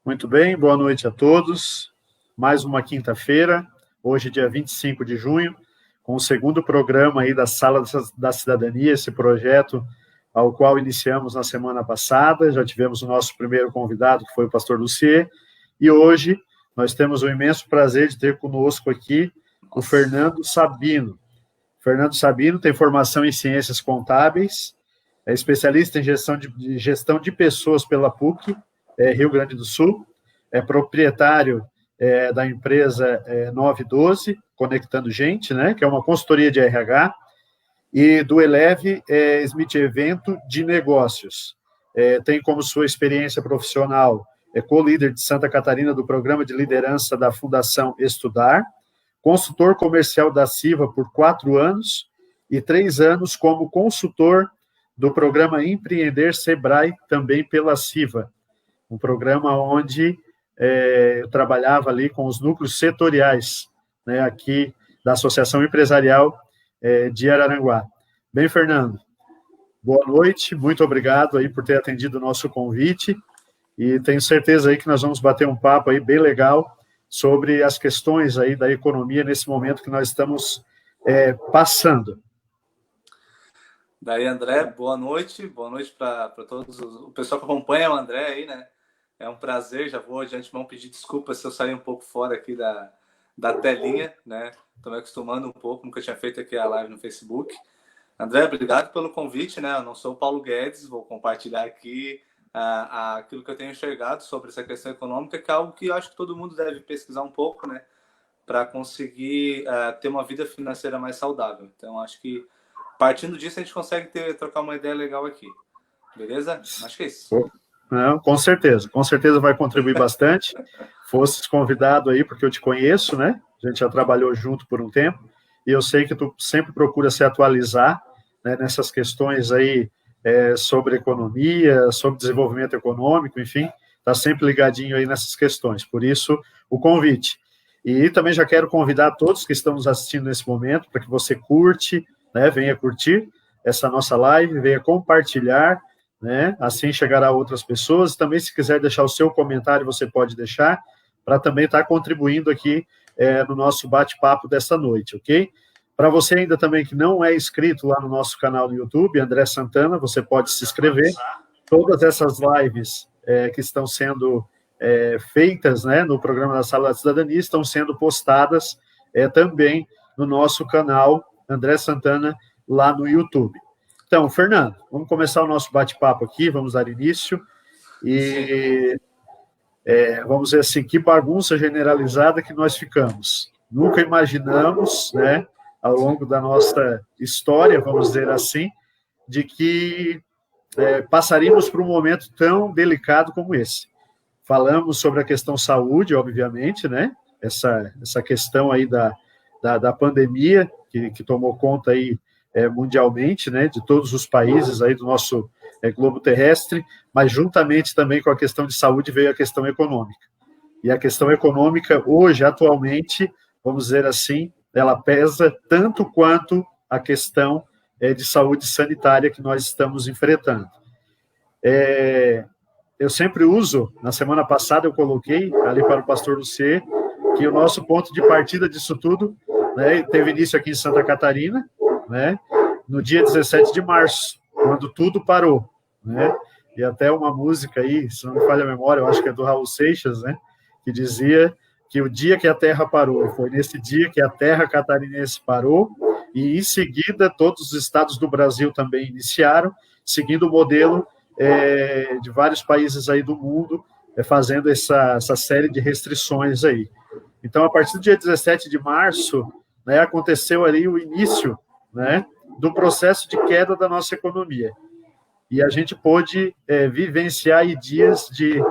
Muito bem, boa noite a todos. Mais uma quinta-feira, hoje dia 25 de junho, com o segundo programa aí da Sala da Cidadania, esse projeto ao qual iniciamos na semana passada. Já tivemos o nosso primeiro convidado, que foi o pastor Lucier, e hoje nós temos o imenso prazer de ter conosco aqui o Fernando Sabino. Fernando Sabino tem formação em Ciências Contábeis, é especialista em gestão de pessoas pela PUC, Rio Grande do Sul, é proprietário da empresa 912, Conectando Gente, né, que é uma consultoria de RH, e do Eleve Smith Evento de Negócios. Tem como sua experiência profissional, co-líder de Santa Catarina do Programa de Liderança da Fundação Estudar, consultor comercial da CIVA por 4 anos e 3 anos como consultor do programa Empreender Sebrae, também pela CIVA, um programa onde eu trabalhava ali com os núcleos setoriais, né, aqui da Associação Empresarial de Araranguá. Bem, Fernando, boa noite, muito obrigado aí por ter atendido o nosso convite, e tenho certeza aí que nós vamos bater um papo aí bem legal sobre as questões aí da economia nesse momento que nós estamos passando. Daí, André, boa noite para todos, o pessoal que acompanha o André aí, né? É um prazer, já vou de antemão pedir desculpas se eu sair um pouco fora aqui da telinha, né? Estou me acostumando um pouco, nunca tinha feito aqui a live no Facebook. André, obrigado pelo convite, né? Eu não sou o Paulo Guedes, vou compartilhar aqui aquilo que eu tenho enxergado sobre essa questão econômica, que é algo que eu acho que todo mundo deve pesquisar um pouco, né? Para conseguir ter uma vida financeira mais saudável. Então, acho que partindo disso a gente consegue trocar uma ideia legal aqui. Beleza? Acho que é isso. Não, com certeza vai contribuir bastante. Fosses convidado aí porque eu te conheço, né? A gente já trabalhou junto por um tempo, e eu sei que tu sempre procura se atualizar, né, nessas questões aí sobre economia, sobre desenvolvimento econômico, enfim, está sempre ligadinho aí nessas questões, por isso o convite. E também já quero convidar todos que estão nos assistindo nesse momento para que você curte, né, venha curtir essa nossa live, venha compartilhar, né, assim chegará a outras pessoas. Também, se quiser deixar o seu comentário, você pode deixar, para também estar contribuindo aqui no nosso bate-papo dessa noite, ok? Para você ainda também que não é inscrito lá no nosso canal do YouTube, André Santana, você pode se inscrever. Todas essas lives que estão sendo feitas, né, no programa da Sala da Cidadania estão sendo postadas também no nosso canal André Santana lá no YouTube. Então, Fernando, vamos começar o nosso bate-papo aqui, vamos dar início, e vamos dizer assim, que bagunça generalizada que nós ficamos. Nunca imaginamos, né, ao longo da nossa história, vamos dizer assim, de que passaríamos por um momento tão delicado como esse. Falamos sobre a questão saúde, obviamente, né, essa questão aí da pandemia, que tomou conta aí mundialmente, né, de todos os países aí do nosso globo terrestre, mas juntamente também com a questão de saúde veio a questão econômica. E a questão econômica hoje, atualmente, vamos dizer assim, ela pesa tanto quanto a questão de saúde sanitária que nós estamos enfrentando. Eu sempre uso, na semana passada eu coloquei ali para o pastor Lucier, que o nosso ponto de partida disso tudo, né, teve início aqui em Santa Catarina, né, no dia 17 de março, quando tudo parou, né, e até uma música aí, se não me falha a memória, eu acho que é do Raul Seixas, né, que dizia que o dia que a Terra parou, foi nesse dia que a Terra catarinense parou, e em seguida todos os estados do Brasil também iniciaram, seguindo o modelo de vários países aí do mundo, fazendo essa série de restrições aí. Então, a partir do dia 17 de março, né, aconteceu ali o início, né, do processo de queda da nossa economia. E a gente pôde vivenciar aí dias de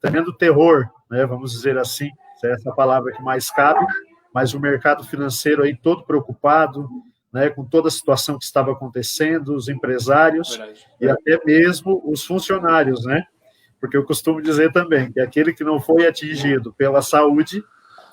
tremendo terror, né, vamos dizer assim, se é essa palavra que mais cabe, mas o mercado financeiro aí todo preocupado, né, com toda a situação que estava acontecendo, os empresários e até mesmo os funcionários, né? Porque eu costumo dizer também que aquele que não foi atingido pela saúde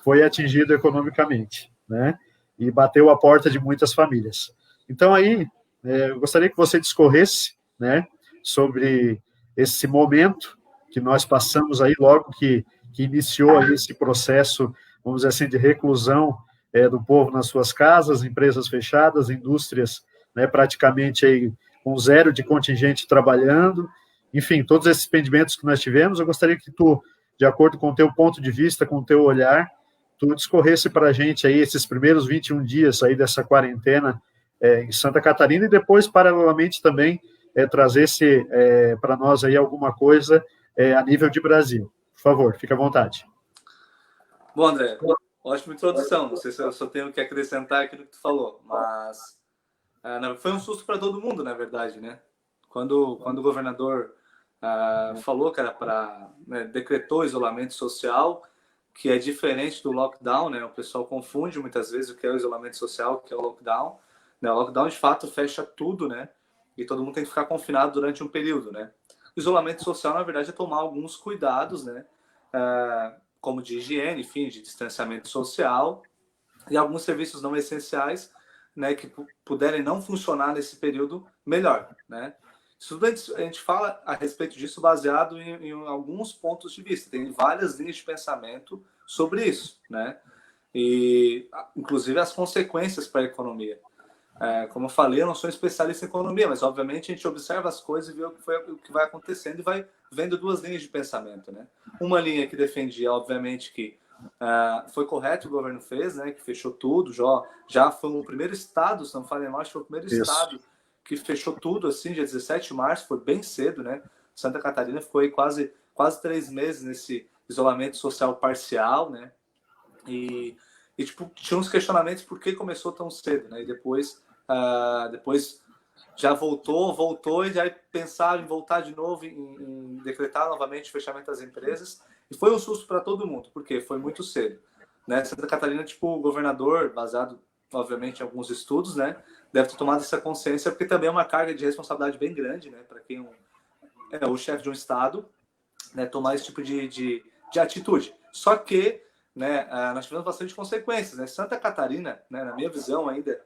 foi atingido economicamente, né? E bateu a porta de muitas famílias. Então, aí, eu gostaria que você discorresse, né, sobre esse momento, que nós passamos aí logo que iniciou aí esse processo, vamos dizer assim, de reclusão do povo nas suas casas, empresas fechadas, indústrias, né, praticamente aí com zero de contingente trabalhando, enfim, todos esses pendimentos que nós tivemos. Eu gostaria que tu, de acordo com o teu ponto de vista, com o teu olhar, tu discorresse para a gente aí esses primeiros 21 dias aí dessa quarentena em Santa Catarina, e depois, paralelamente, também trazer para nós aí alguma coisa a nível de Brasil. Por favor, fica à vontade. Bom, André, ótima introdução. Não sei se eu só tenho que acrescentar aquilo que tu falou, mas foi um susto para todo mundo, na verdade, né? Quando o governador falou que era para, né, decretou isolamento social, que é diferente do lockdown, né? O pessoal confunde muitas vezes o que é o isolamento social, o que é o lockdown. Né? O lockdown, de fato, fecha tudo, né? E todo mundo tem que ficar confinado durante um período, né? O isolamento social, na verdade, é tomar alguns cuidados, né? Como de higiene, enfim, de distanciamento social, e alguns serviços não essenciais, né, que puderem não funcionar nesse período, melhor, né? A gente fala a respeito disso baseado em alguns pontos de vista. Tem várias linhas de pensamento sobre isso, né? E, inclusive, as consequências para a economia. Como eu falei, eu não sou especialista em economia, mas, obviamente, a gente observa as coisas e vê o que vai acontecendo e vai vendo duas linhas de pensamento, né? Uma linha que defendia, obviamente, que foi correto o governo fez, né? Que fechou tudo, já foi o primeiro estado, se não me falha mal, acho que foi o primeiro estado que fechou tudo, assim, dia 17 de março, foi bem cedo, né? Santa Catarina ficou aí quase 3 meses nesse isolamento social parcial, né? E tipo, tinha uns questionamentos por que começou tão cedo, né? E depois já voltou e já pensava em voltar de novo, em decretar novamente o fechamento das empresas. E foi um susto para todo mundo, porque foi muito cedo, né? Santa Catarina, tipo, o governador, baseado, obviamente, em alguns estudos, né? Deve ter tomado essa consciência, porque também é uma carga de responsabilidade bem grande, né? Para quem é o chefe de um estado, né? Tomar esse tipo de atitude. Só que, né? Nós tivemos bastante consequências, né? Santa Catarina, né? Na minha visão ainda,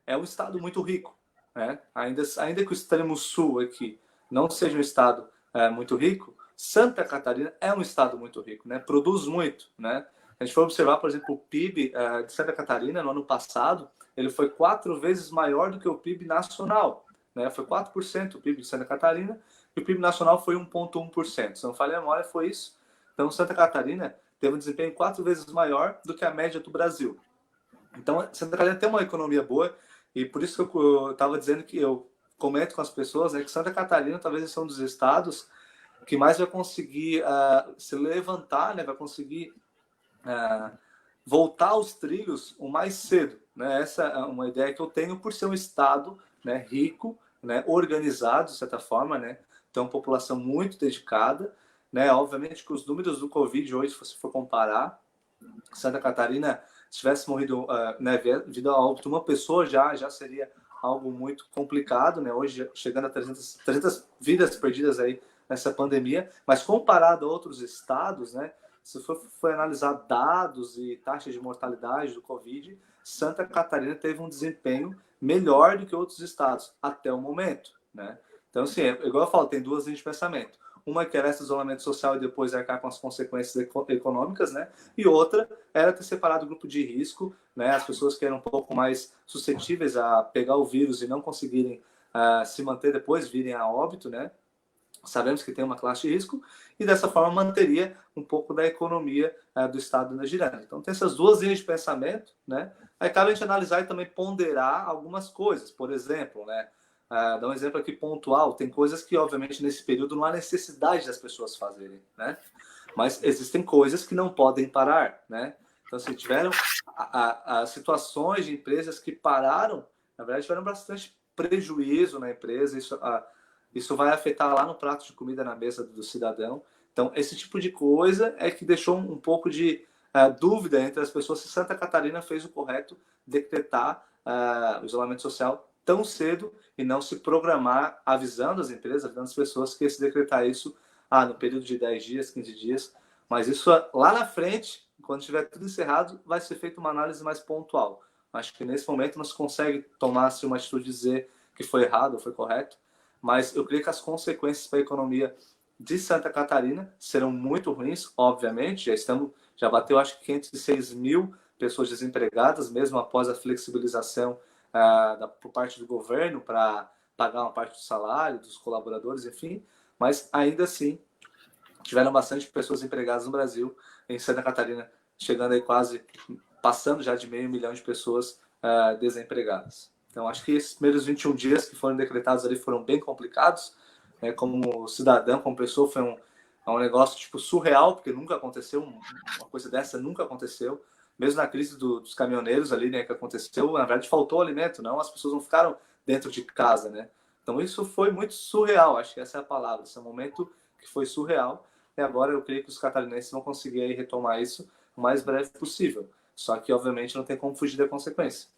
é um estado muito rico, né? Ainda que o extremo sul aqui não seja um estado muito rico, Santa Catarina é um estado muito rico, né? Produz muito, né? A gente for observar, por exemplo, o PIB de Santa Catarina no ano passado, ele foi 4 vezes maior do que o PIB nacional, né? Foi 4% o PIB de Santa Catarina e o PIB nacional foi 1,1%. Se não falei a memória, foi isso. Então, Santa Catarina teve um desempenho 4 vezes maior do que a média do Brasil. Então, Santa Catarina tem uma economia boa e por isso que eu estava dizendo que eu comento com as pessoas, né, que Santa Catarina talvez seja um dos estados que mais vai conseguir se levantar, né, vai conseguir voltar aos trilhos o mais cedo, né? Essa é uma ideia que eu tenho por ser um estado, né, rico, né, organizado de certa forma, né? Então, população muito dedicada, né? Obviamente que os números do Covid hoje, se você for comparar, Santa Catarina, se tivesse morrido, né, devido a óbito uma pessoa, já seria algo muito complicado, né? Hoje chegando a 300 vidas perdidas aí nessa pandemia, mas comparado a outros estados, né? Se for analisar dados e taxas de mortalidade do Covid, Santa Catarina teve um desempenho melhor do que outros estados até o momento, né? Então, assim, igual eu falo, tem duas linhas de pensamento. Uma que era esse isolamento social e depois arcar com as consequências econômicas, né? E outra era ter separado o grupo de risco, né? As pessoas que eram um pouco mais suscetíveis a pegar o vírus e não conseguirem se manter depois, virem a óbito, né? Sabemos que tem uma classe de risco e dessa forma manteria um pouco da economia do estado na girando. Então tem essas duas linhas de pensamento, né? Aí cabe a gente analisar e também ponderar algumas coisas. Por exemplo, né? Dar um exemplo aqui pontual, tem coisas que obviamente nesse período não há necessidade das pessoas fazerem, né? Mas existem coisas que não podem parar, né? Então se tiveram situações de empresas que pararam, na verdade tiveram bastante prejuízo na empresa, isso vai afetar lá no prato de comida na mesa do cidadão. Então, esse tipo de coisa é que deixou um pouco de dúvida entre as pessoas se Santa Catarina fez o correto decretar o isolamento social tão cedo e não se programar avisando as empresas, avisando as pessoas que ia se decretar isso no período de 10 dias, 15 dias. Mas isso lá na frente, quando estiver tudo encerrado, vai ser feita uma análise mais pontual. Acho que nesse momento não se consegue tomar assim, uma atitude de dizer que foi errado ou foi correto, mas eu creio que as consequências para a economia de Santa Catarina serão muito ruins, obviamente. Já bateu, acho que 506 mil pessoas desempregadas, mesmo após a flexibilização por parte do governo para pagar uma parte do salário dos colaboradores, enfim. Mas ainda assim, tiveram bastante pessoas empregadas no Brasil, em Santa Catarina, chegando aí quase, passando já de 500 mil de pessoas desempregadas. Então, acho que esses primeiros 21 dias que foram decretados ali foram bem complicados, né? Como cidadão, como pessoa, foi um negócio tipo surreal, porque nunca aconteceu, uma coisa dessa nunca aconteceu. Mesmo na crise dos caminhoneiros ali, né, que aconteceu, na verdade faltou alimento, não, as pessoas não ficaram dentro de casa, né? Então isso foi muito surreal, acho que essa é a palavra, esse é um momento que foi surreal, e agora eu creio que os catarinenses vão conseguir aí retomar isso o mais breve possível. Só que, obviamente, não tem como fugir da consequência.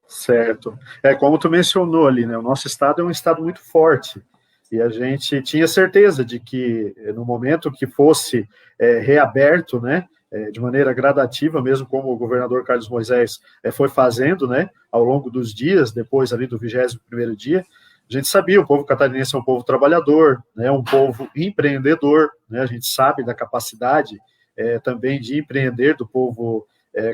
Certo. Como tu mencionou ali, né? O nosso estado é um estado muito forte. E a gente tinha certeza de que, no momento que fosse reaberto, né? De maneira gradativa, mesmo como o governador Carlos Moisés foi fazendo, né? Ao longo dos dias, depois ali do 21º dia, a gente sabia, o povo catarinense é um povo trabalhador, né? Um povo empreendedor, né? A gente sabe da capacidade também de empreender do povo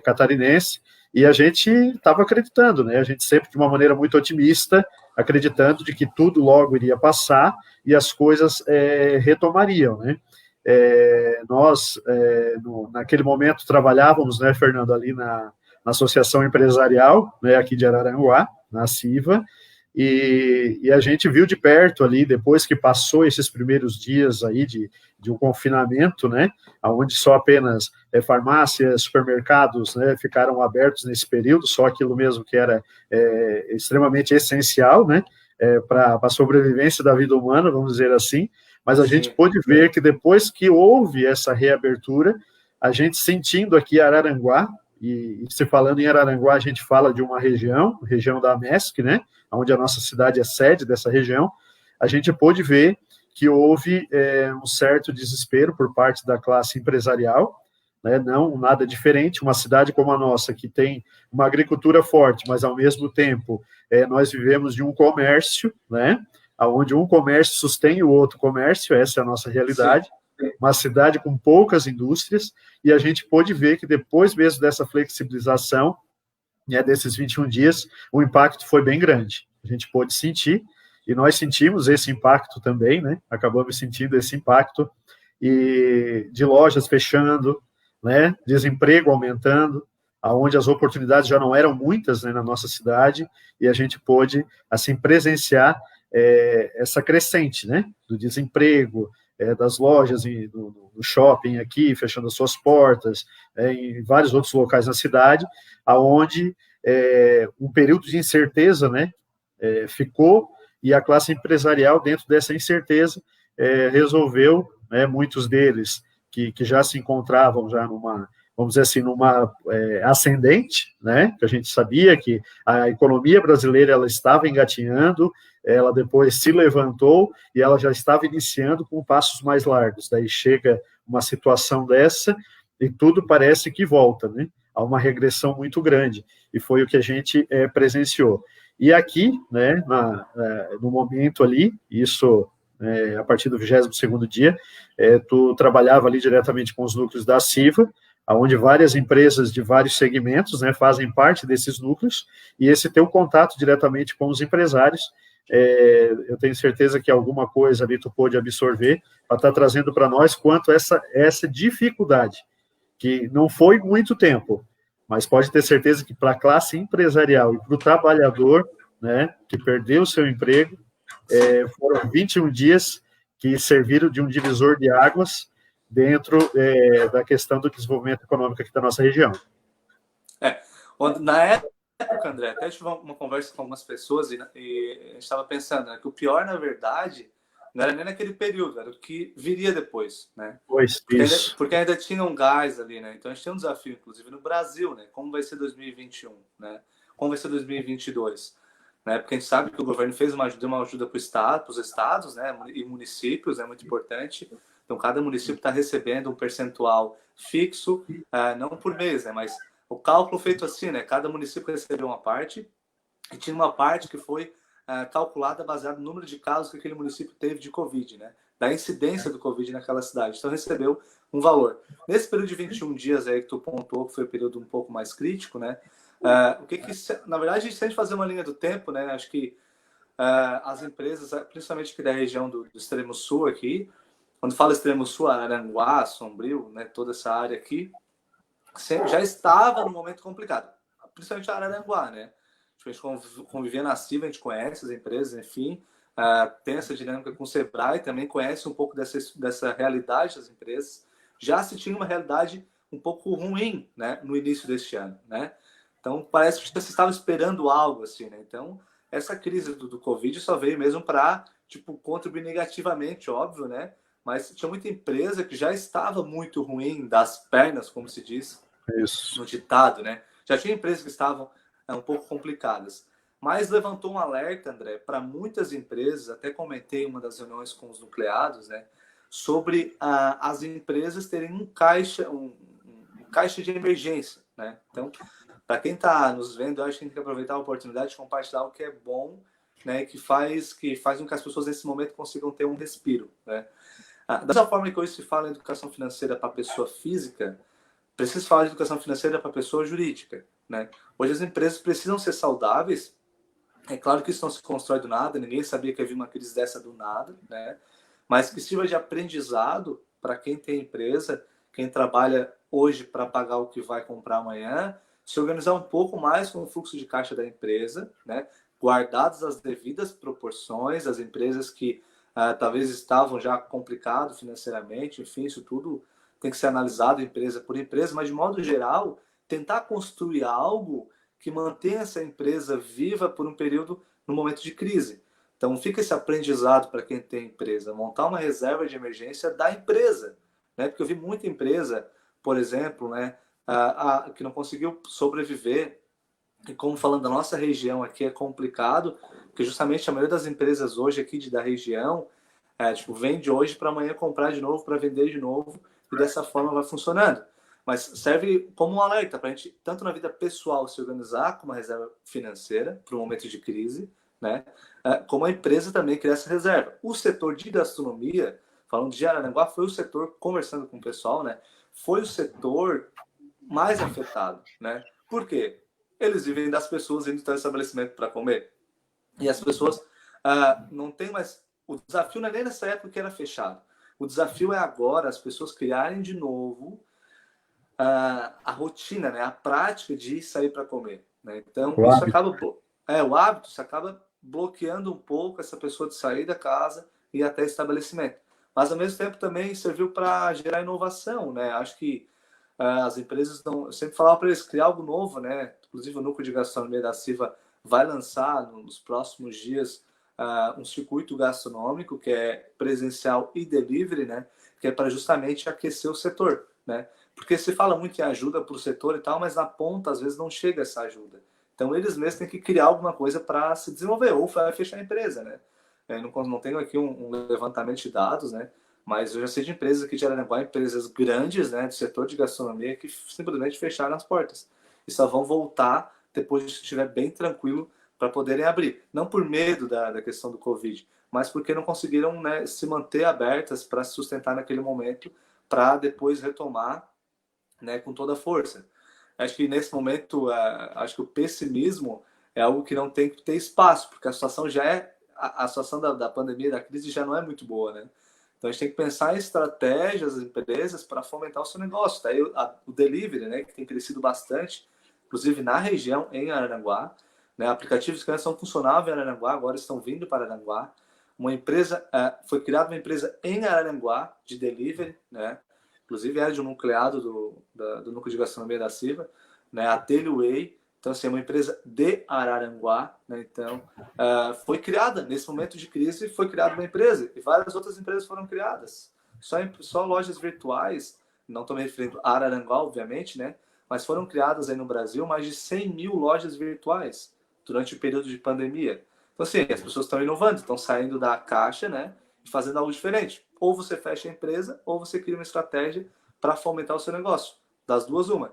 catarinense, e a gente estava acreditando, né? A gente sempre de uma maneira muito otimista, acreditando de que tudo logo iria passar e as coisas retomariam, né? Nós, naquele momento, trabalhávamos, né, Fernando, ali na Associação Empresarial, né, aqui de Araranguá, na CIVA, e a gente viu de perto ali, depois que passou esses primeiros dias aí de um confinamento, né, onde só apenas farmácias, supermercados, né, ficaram abertos nesse período, só aquilo mesmo que era extremamente essencial, né, para a sobrevivência da vida humana, vamos dizer assim, mas a gente pôde ver que depois que houve essa reabertura, a gente sentindo aqui Araranguá, e se falando em Araranguá, a gente fala de uma região da MESC, né, onde a nossa cidade é sede dessa região, a gente pôde ver que houve um certo desespero por parte da classe empresarial, né, não nada diferente, uma cidade como a nossa, que tem uma agricultura forte, mas ao mesmo tempo nós vivemos de um comércio, né, onde um comércio sustém o outro comércio, essa é a nossa realidade, uma cidade com poucas indústrias, e a gente pôde ver que depois mesmo dessa flexibilização, né, desses 21 dias, o impacto foi bem grande. A gente pôde sentir, e nós sentimos esse impacto também, né? Acabamos sentindo esse impacto, e de lojas fechando, né? Desemprego aumentando, aonde as oportunidades já não eram muitas, né, na nossa cidade, e a gente pôde, assim, presenciar essa crescente, né? Do desemprego, das lojas no shopping aqui, fechando as suas portas, em vários outros locais na cidade, aonde um período de incerteza, né, ficou, e a classe empresarial, dentro dessa incerteza, resolveu, né, muitos deles que já se encontravam já numa, vamos dizer assim, numa ascendente, né, que a gente sabia que a economia brasileira ela estava engatinhando, ela depois se levantou e ela já estava iniciando com passos mais largos. Daí chega uma situação dessa e tudo parece que volta, né? Há uma regressão muito grande, e foi o que a gente presenciou. E aqui, né, no momento ali, isso a partir do 22º dia, tu trabalhava ali diretamente com os núcleos da CIVA, onde várias empresas de vários segmentos, né, fazem parte desses núcleos, e esse teu contato diretamente com os empresários, eu tenho certeza que alguma coisa ali tu pôde absorver, para estar trazendo para nós quanto essa dificuldade, que não foi muito tempo, mas pode ter certeza que para a classe empresarial e para o trabalhador, né, que perdeu o seu emprego, foram 21 dias que serviram de um divisor de águas dentro da questão do desenvolvimento econômico aqui da nossa região. Na época, André, até tive uma conversa com algumas pessoas e a gente estava pensando, né, que o pior, na verdade, não era nem naquele período, era o que viria depois, né? Pois, porque ainda tinha um gás ali, né? Então a gente tem um desafio, inclusive, no Brasil, né? Como vai ser 2021, né? Como vai ser 2022, né? Porque a gente sabe que o governo deu uma ajuda para os estados, né? E municípios, é muito importante. Então cada município está recebendo um percentual fixo, não por mês, né? Mas o cálculo feito assim, né? Cada município recebeu uma parte e tinha uma parte que foi calculada baseada no número de casos que aquele município teve de Covid, né? da incidência do Covid naquela cidade. Então, recebeu um valor. Nesse período de 21 dias aí que tu pontuou, que foi o período um pouco mais crítico, né? Na verdade, se a gente fazer uma linha do tempo, né? Acho que as empresas, principalmente aqui da região do extremo sul aqui, quando fala extremo sul, Araranguá, Sombrio, né? Toda essa área aqui, já estava num momento complicado. Principalmente a Araranguá, né? A gente convivia na CIVA, a gente conhece as empresas, enfim, tem essa dinâmica com o Sebrae, também conhece um pouco dessa realidade das empresas. Já se tinha uma realidade um pouco ruim, né, no início deste ano, né? Então, parece que você estava esperando algo assim, né? Então, essa crise do Covid só veio mesmo para, tipo, contribuir negativamente, óbvio, né? Mas tinha muita empresa que já estava muito ruim das pernas, como se diz no ditado, né? Já tinha empresas que estavam um pouco complicadas. Mas levantou um alerta, André, para muitas empresas, até comentei em uma das reuniões com os nucleados, né? Sobre as empresas terem um caixa de emergência, né? Então, para quem está nos vendo, eu acho que a gente tem que aproveitar a oportunidade de compartilhar o que é bom, né? Que faz com que as pessoas nesse momento consigam ter um respiro, né? Da mesma forma que hoje se fala em educação financeira para a pessoa física, precisa falar de educação financeira para a pessoa jurídica, né? Hoje as empresas precisam ser saudáveis. É claro que isso não se constrói do nada, ninguém sabia que havia uma crise dessa do nada, né? Mas que sirva de aprendizado para quem tem empresa, quem trabalha hoje para pagar o que vai comprar amanhã, se organizar um pouco mais com o fluxo de caixa da empresa, né? Guardadas as devidas proporções, as empresas que talvez estavam já complicado financeiramente, enfim, isso tudo tem que ser analisado empresa por empresa, mas de modo geral, tentar construir algo que mantenha essa empresa viva por um período no momento de crise. Então fica esse aprendizado para quem tem empresa, montar uma reserva de emergência da empresa, né? Porque eu vi muita empresa, por exemplo, né, que não conseguiu sobreviver. E como falando da nossa região aqui é complicado, porque justamente a maioria das empresas hoje aqui da região tipo, vende hoje para amanhã comprar de novo, para vender de novo, e dessa forma vai funcionando. Mas serve como um alerta para a gente, tanto na vida pessoal, se organizar com uma reserva financeira para um momento de crise, né? Como a empresa também criar essa reserva. O setor de gastronomia, falando de Araranguá, foi o setor, conversando com o pessoal, né? Foi o setor mais afetado, né? Por quê? Eles vivem das pessoas indo ao estabelecimento para comer. E as pessoas não têm mais... O desafio não é nem nessa época que era fechado. O desafio é agora as pessoas criarem de novo a rotina, né? A prática de sair para comer. Né? Então, isso acaba... o hábito, isso acaba bloqueando um pouco essa pessoa de sair da casa e ir até estabelecimento. Mas, ao mesmo tempo, também serviu para gerar inovação, né? Acho que as empresas não... Eu sempre falava para eles criar algo novo, né? Inclusive, o Núcleo de Gastronomia da CIVA vai lançar, nos próximos dias, um circuito gastronômico que é presencial e delivery, né? Que é para justamente aquecer o setor, né? Porque se fala muito em ajuda para o setor e tal, mas na ponta às vezes não chega essa ajuda. Então eles mesmos têm que criar alguma coisa para se desenvolver ou vai fechar a empresa, né? Não tenho aqui um levantamento de dados, né? Mas eu já sei de empresas aqui de Araranguá, empresas grandes, né, do setor de gastronomia que simplesmente fecharam as portas e só vão voltar depois que estiver bem tranquilo para poderem abrir. Não por medo da questão do Covid, mas porque não conseguiram, né, se manter abertas para se sustentar naquele momento, para depois retomar, né, com toda a força. Acho que nesse momento, acho que o pessimismo é algo que não tem que ter espaço, porque a situação já é... A situação da pandemia, da crise já não é muito boa, né? Então a gente tem que pensar em estratégias das empresas para fomentar o seu negócio. Daí o delivery, né, que tem crescido bastante, inclusive na região, em Araranguá. Né, aplicativos que antes não funcionavam em Araranguá, agora estão vindo para Araranguá. Foi criada uma empresa em Araranguá de delivery, né? Inclusive era de um nucleado do Núcleo de Gastronomia da CIVA, né, a Teleway. Então, assim, é uma empresa de Araranguá, né? Então, foi criada nesse momento de crise, foi criada uma empresa e várias outras empresas foram criadas. Só lojas virtuais, não estou me referindo a Araranguá, obviamente, né? Mas foram criadas aí no Brasil mais de 100 mil lojas virtuais durante o período de pandemia. Então, assim, as pessoas estão inovando, estão saindo da caixa, né? E fazendo algo diferente. Ou você fecha a empresa, ou você cria uma estratégia para fomentar o seu negócio. Das duas, uma.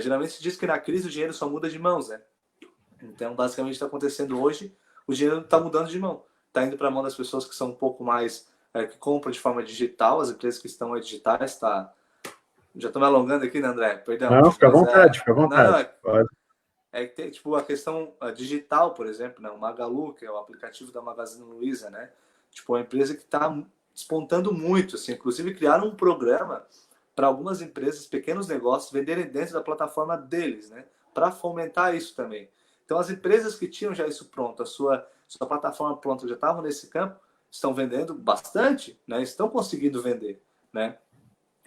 Geralmente se diz que na crise o dinheiro só muda de mãos, né? Então, basicamente, está acontecendo hoje, o dinheiro está mudando de mão. Está indo para a mão das pessoas que são um pouco mais que compram de forma digital, as empresas que estão digitais, tá? Já estou me alongando aqui, né, André? Perdão. Não, fica à Mas vontade, fica à não, vontade. Pode. que tem, tipo, a questão digital, por exemplo, né? O Magalu, que é o aplicativo da Magazine Luiza, né? Tipo, uma empresa que está despontando muito, assim, inclusive criaram um programa para algumas empresas, pequenos negócios, venderem dentro da plataforma deles, né? Para fomentar isso também. Então, as empresas que tinham já isso pronto, sua plataforma pronta, já estavam nesse campo, estão vendendo bastante, né? Estão conseguindo vender, né?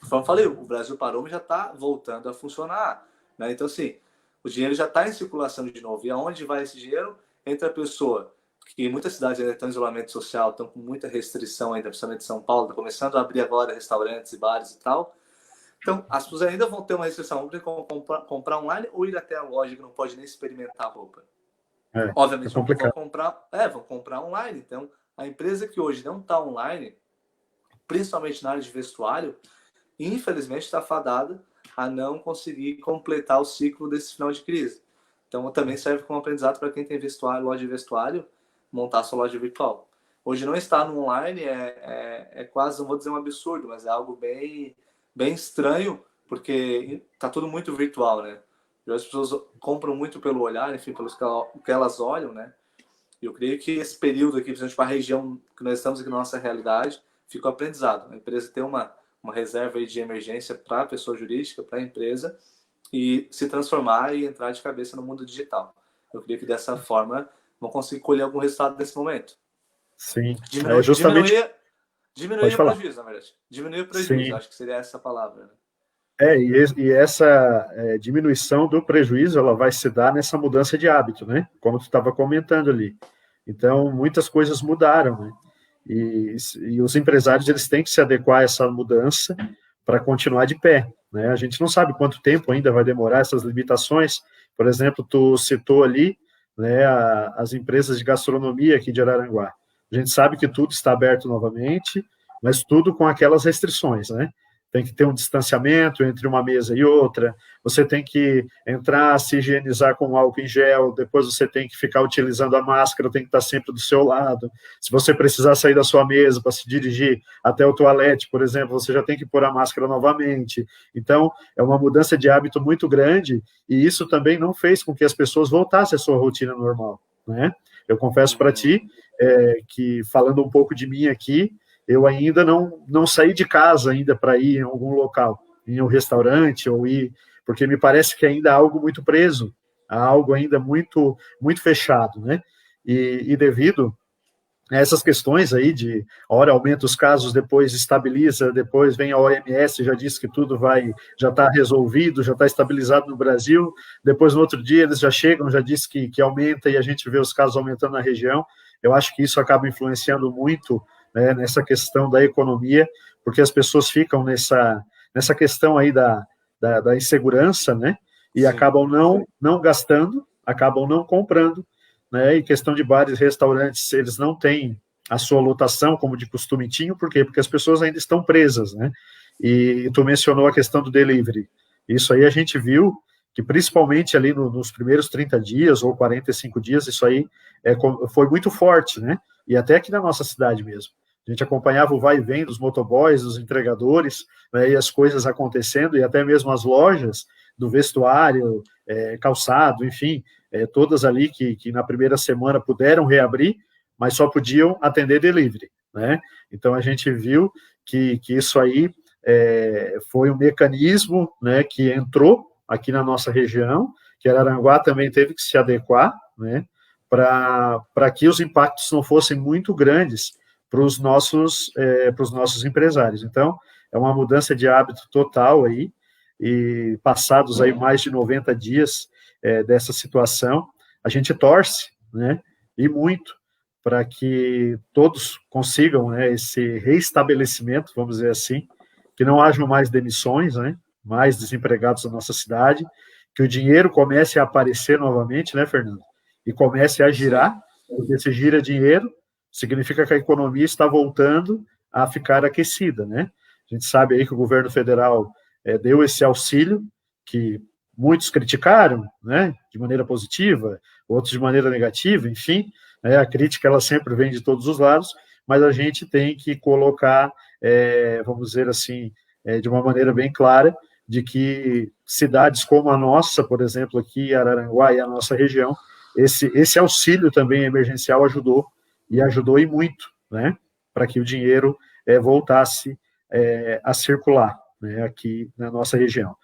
Como eu falei, o Brasil parou, mas já está voltando a funcionar, né? Então, assim, o dinheiro já está em circulação de novo. E aonde vai esse dinheiro? Entre a pessoa, que em muitas cidades ainda estão em isolamento social, estão com muita restrição ainda, principalmente São Paulo, está começando a abrir agora restaurantes e bares e tal. Então, as pessoas ainda vão ter uma restrição, vão comprar online ou ir até a loja que não pode nem experimentar a roupa. Obviamente, vão comprar online. Então, a empresa que hoje não está online, principalmente na área de vestuário, infelizmente está fadada a não conseguir completar o ciclo desse final de crise. Então, também serve como aprendizado para quem tem vestuário, loja de vestuário, montar sua loja virtual. Hoje não estar no online é quase, não vou dizer um absurdo, mas é algo bem, bem estranho, porque está tudo muito virtual, né? As pessoas compram muito pelo olhar, enfim, pelo que elas olham, né? E eu creio que esse período aqui, principalmente para a região que nós estamos aqui na nossa realidade, ficou aprendizado. A empresa tem uma reserva aí de emergência para a pessoa jurídica, para a empresa, e se transformar e entrar de cabeça no mundo digital. Eu creio que dessa forma vão conseguir colher algum resultado nesse momento. Sim, Diminuir Pode o falar. prejuízo, na verdade. Diminuir o prejuízo, Sim. acho que seria essa a palavra. Né? E essa diminuição do prejuízo, ela vai se dar nessa mudança de hábito, né? Como tu estava comentando ali. Então, muitas coisas mudaram, né? E os empresários, eles têm que se adequar a essa mudança para continuar de pé, né? A gente não sabe quanto tempo ainda vai demorar essas limitações. Por exemplo, tu citou ali, né, as empresas de gastronomia aqui de Araranguá. A gente sabe que tudo está aberto novamente, mas tudo com aquelas restrições, né? Tem que ter um distanciamento entre uma mesa e outra, você tem que entrar, se higienizar com álcool em gel, depois você tem que ficar utilizando a máscara, tem que estar sempre do seu lado. Se você precisar sair da sua mesa para se dirigir até o toalete, por exemplo, você já tem que pôr a máscara novamente. Então, é uma mudança de hábito muito grande, e isso também não fez com que as pessoas voltassem à sua rotina normal, né? Eu confesso para ti que, falando um pouco de mim aqui, eu ainda não saí de casa ainda para ir em algum local, em um restaurante ou ir, porque me parece que ainda há algo muito preso, há algo ainda muito muito fechado, né? E devido a essas questões aí de hora aumenta os casos, depois estabiliza, depois vem a OMS, já disse que tudo já está resolvido, já está estabilizado no Brasil, depois no outro dia eles já chegam, já disse que aumenta e a gente vê os casos aumentando na região. Eu acho que isso acaba influenciando muito, né, nessa questão da economia, porque as pessoas ficam nessa questão aí da insegurança, né, e Sim. acabam não gastando, acabam não comprando, né, e questão de bares e restaurantes, eles não têm a sua lotação como de costume tinham, por quê? Porque as pessoas ainda estão presas, né, e tu mencionou a questão do delivery, isso aí a gente viu que principalmente ali nos primeiros 30 dias ou 45 dias, isso aí foi muito forte, né, e até aqui na nossa cidade mesmo. A gente acompanhava o vai e vem dos motoboys, dos entregadores, né, e as coisas acontecendo, e até mesmo as lojas do vestuário, calçado, enfim, todas ali que na primeira semana puderam reabrir, mas só podiam atender delivery, né? Então a gente viu que isso aí foi um mecanismo, né, que entrou aqui na nossa região, que Araranguá também teve que se adequar, né, para que os impactos não fossem muito grandes para os nossos empresários. Então, é uma mudança de hábito total aí, e passados aí mais de 90 dias dessa situação, a gente torce, né, e muito, para que todos consigam, né, esse reestabelecimento, vamos dizer assim, que não hajam mais demissões, né, mais desempregados na nossa cidade, que o dinheiro comece a aparecer novamente, né, Fernando? E comece a girar, porque se gira dinheiro, significa que a economia está voltando a ficar aquecida, né? A gente sabe aí que o governo federal deu esse auxílio, que muitos criticaram, né, de maneira positiva, outros de maneira negativa, enfim, né, a crítica ela sempre vem de todos os lados, mas a gente tem que colocar, vamos dizer assim, de uma maneira bem clara, de que cidades como a nossa, por exemplo, aqui Araranguá e a nossa região, esse auxílio também emergencial ajudou, e ajudou e muito, né, para que o dinheiro voltasse a circular, né, aqui na nossa região.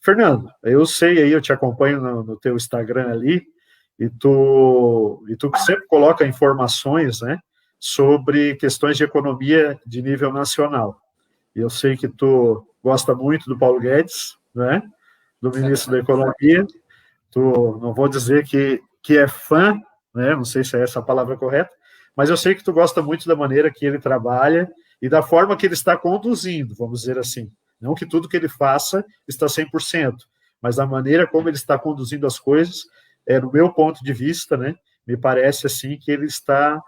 Fernando, eu sei aí, eu te acompanho no teu Instagram ali, e tu sempre coloca informações, né, sobre questões de economia de nível nacional. Eu sei que tu gosta muito do Paulo Guedes, né, do ministro da Economia. Tu, não vou dizer que é fã, né, não sei se é essa a palavra correta, mas eu sei que tu gosta muito da maneira que ele trabalha e da forma que ele está conduzindo, vamos dizer assim. Não que tudo que ele faça está 100%, mas a maneira como ele está conduzindo as coisas, no meu ponto de vista, né, me parece assim que ele está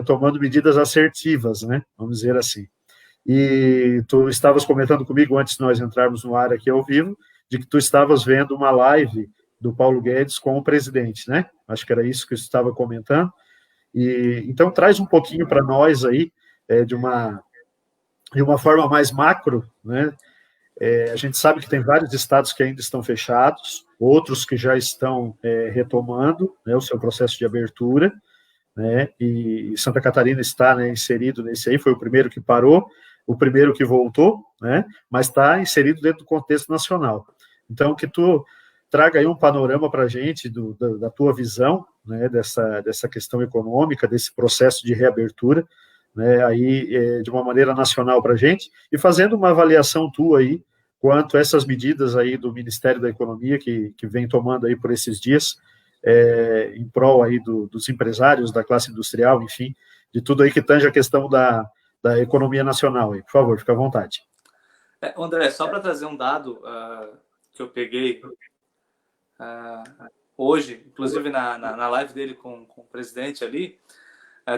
tomando medidas assertivas, né, vamos dizer assim. E tu estavas comentando comigo, antes de nós entrarmos no ar aqui ao vivo, de que tu estavas vendo uma live do Paulo Guedes com o presidente, né? Acho que era isso que você estava comentando. E então traz um pouquinho para nós aí, de uma forma mais macro, né? A gente sabe que tem vários estados que ainda estão fechados, outros que já estão retomando, né, o seu processo de abertura, né? E Santa Catarina está, né, inserido nesse aí, foi o primeiro que parou, o primeiro que voltou, né? Mas está inserido dentro do contexto nacional. Então, que tu traga aí um panorama para a gente da tua visão, né, dessa questão econômica, desse processo de reabertura, né, aí de uma maneira nacional para a gente, e fazendo uma avaliação tua aí quanto a essas medidas aí do Ministério da Economia que vem tomando aí por esses dias, em prol aí dos empresários, da classe industrial, enfim, de tudo aí que tange a questão da economia nacional aí. Por favor, fica à vontade. André, só para trazer um dado que eu peguei hoje, inclusive na live dele com o presidente ali,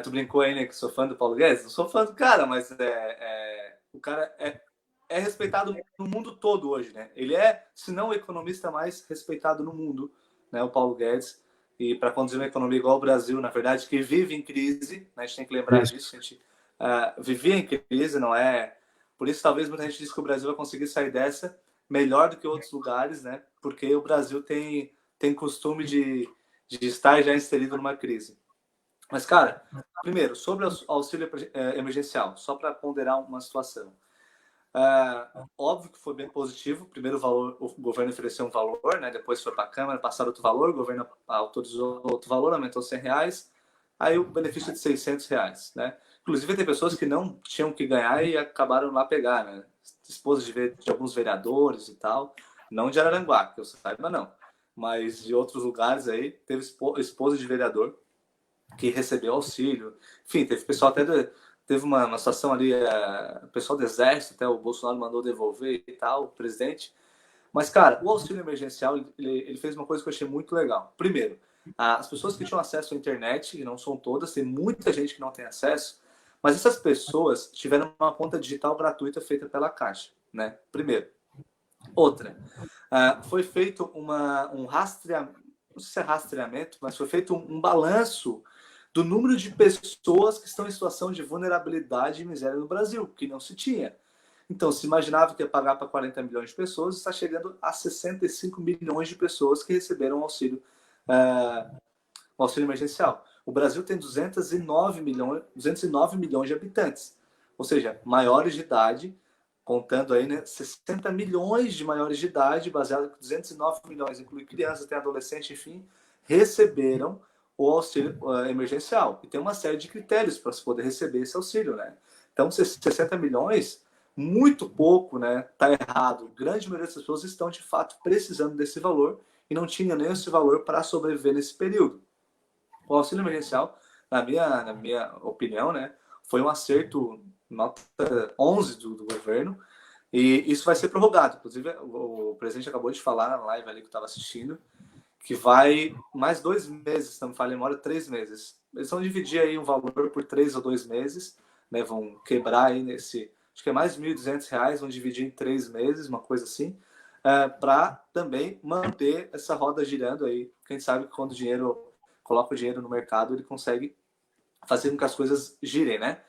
tu brincou aí, né, que sou fã do Paulo Guedes? Não sou fã do cara, mas o cara é respeitado no mundo todo hoje, né? Ele é, se não o economista mais respeitado no mundo, né, o Paulo Guedes. E para conduzir uma economia igual ao Brasil, na verdade, que vive em crise, né, a gente tem que lembrar disso, a gente vivia em crise, não é? Por isso, talvez muita gente diz que o Brasil vai conseguir sair dessa melhor do que outros lugares, né? Porque o Brasil tem costume de estar já inserido numa crise. Mas, cara, primeiro, sobre o auxílio emergencial, só para ponderar uma situação. Óbvio que foi bem positivo. Primeiro o governo ofereceu um valor, né? Depois foi para a Câmara, passaram outro valor, o governo autorizou outro valor, aumentou R$100, aí o benefício de R$600, né? Inclusive tem pessoas que não tinham que ganhar e acabaram lá pegar, né? Esposas de alguns vereadores e tal, não de Araranguá, que eu saiba não, mas de outros lugares aí, teve esposa de vereador que recebeu auxílio. Enfim, teve pessoal até teve uma situação ali, o pessoal do exército, até o Bolsonaro mandou devolver e tal, o presidente. Mas, cara, o auxílio emergencial, ele fez uma coisa que eu achei muito legal. Primeiro, as pessoas que tinham acesso à internet, e não são todas, tem muita gente que não tem acesso, mas essas pessoas tiveram uma conta digital gratuita feita pela Caixa, né? Primeiro. Outra, foi feito um rastreamento, não sei se é rastreamento, mas foi feito um balanço do número de pessoas que estão em situação de vulnerabilidade e miséria no Brasil, que não se tinha. Então, se imaginava que ia pagar para 40 milhões de pessoas, está chegando a 65 milhões de pessoas que receberam auxílio emergencial. O Brasil tem 209 milhões de habitantes, ou seja, maiores de idade, contando aí, né, 60 milhões de maiores de idade, baseado em 209 milhões, inclui crianças, tem adolescentes, enfim, receberam o auxílio emergencial. E tem uma série de critérios para se poder receber esse auxílio, né? Então, 60 milhões, muito pouco, né? Tá errado. Grande maioria das pessoas estão, de fato, precisando desse valor e não tinha nem esse valor para sobreviver nesse período. O auxílio emergencial, na minha opinião, né, foi um acerto, nota 11 do governo, e isso vai ser prorrogado. Inclusive, o presidente acabou de falar na live ali que eu estava assistindo, que vai mais 2 meses, se não me falha a memória, 3 meses. Eles vão dividir aí um valor por 3 ou 2 meses, né? Vão quebrar aí nesse, acho que é mais R$1.200, vão dividir em 3 meses, uma coisa assim, para também manter essa roda girando aí. Quem sabe que quando o dinheiro coloca o dinheiro no mercado, ele consegue fazer com que as coisas girem, né?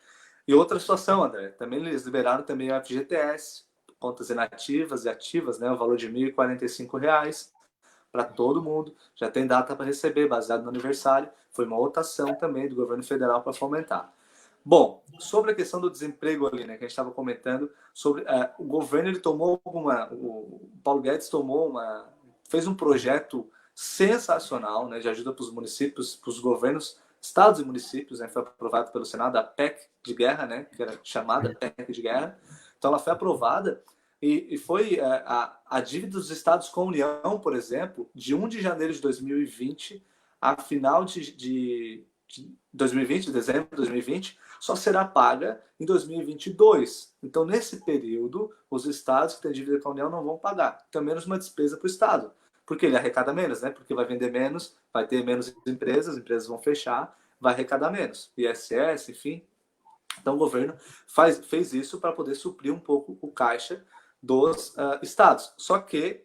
E outra situação, André, também eles liberaram também o FGTS, contas inativas e ativas, né, o valor de R$ 1.045 para todo mundo, já tem data para receber, baseado no aniversário, foi uma outra ação também do governo federal para fomentar. Bom, sobre a questão do desemprego ali, né, que a gente estava comentando, sobre o governo, ele tomou o Paulo Guedes fez um projeto sensacional, né, de ajuda para os municípios, para os governos, estados e municípios, né, foi aprovado pelo Senado a PEC de guerra, né, que era chamada PEC de guerra, então ela foi aprovada e foi a dívida dos estados com a União, por exemplo, de 1 de janeiro de 2020 a final de 2020, dezembro de 2020, só será paga em 2022. Então, nesse período, os estados que têm dívida com a União não vão pagar. Então, menos uma despesa para o estado. Porque ele arrecada menos, né? Porque vai vender menos, vai ter menos empresas, as empresas vão fechar, vai arrecadar menos. ISS, enfim. Então, o governo fez isso para poder suprir um pouco o caixa dos estados. Só que,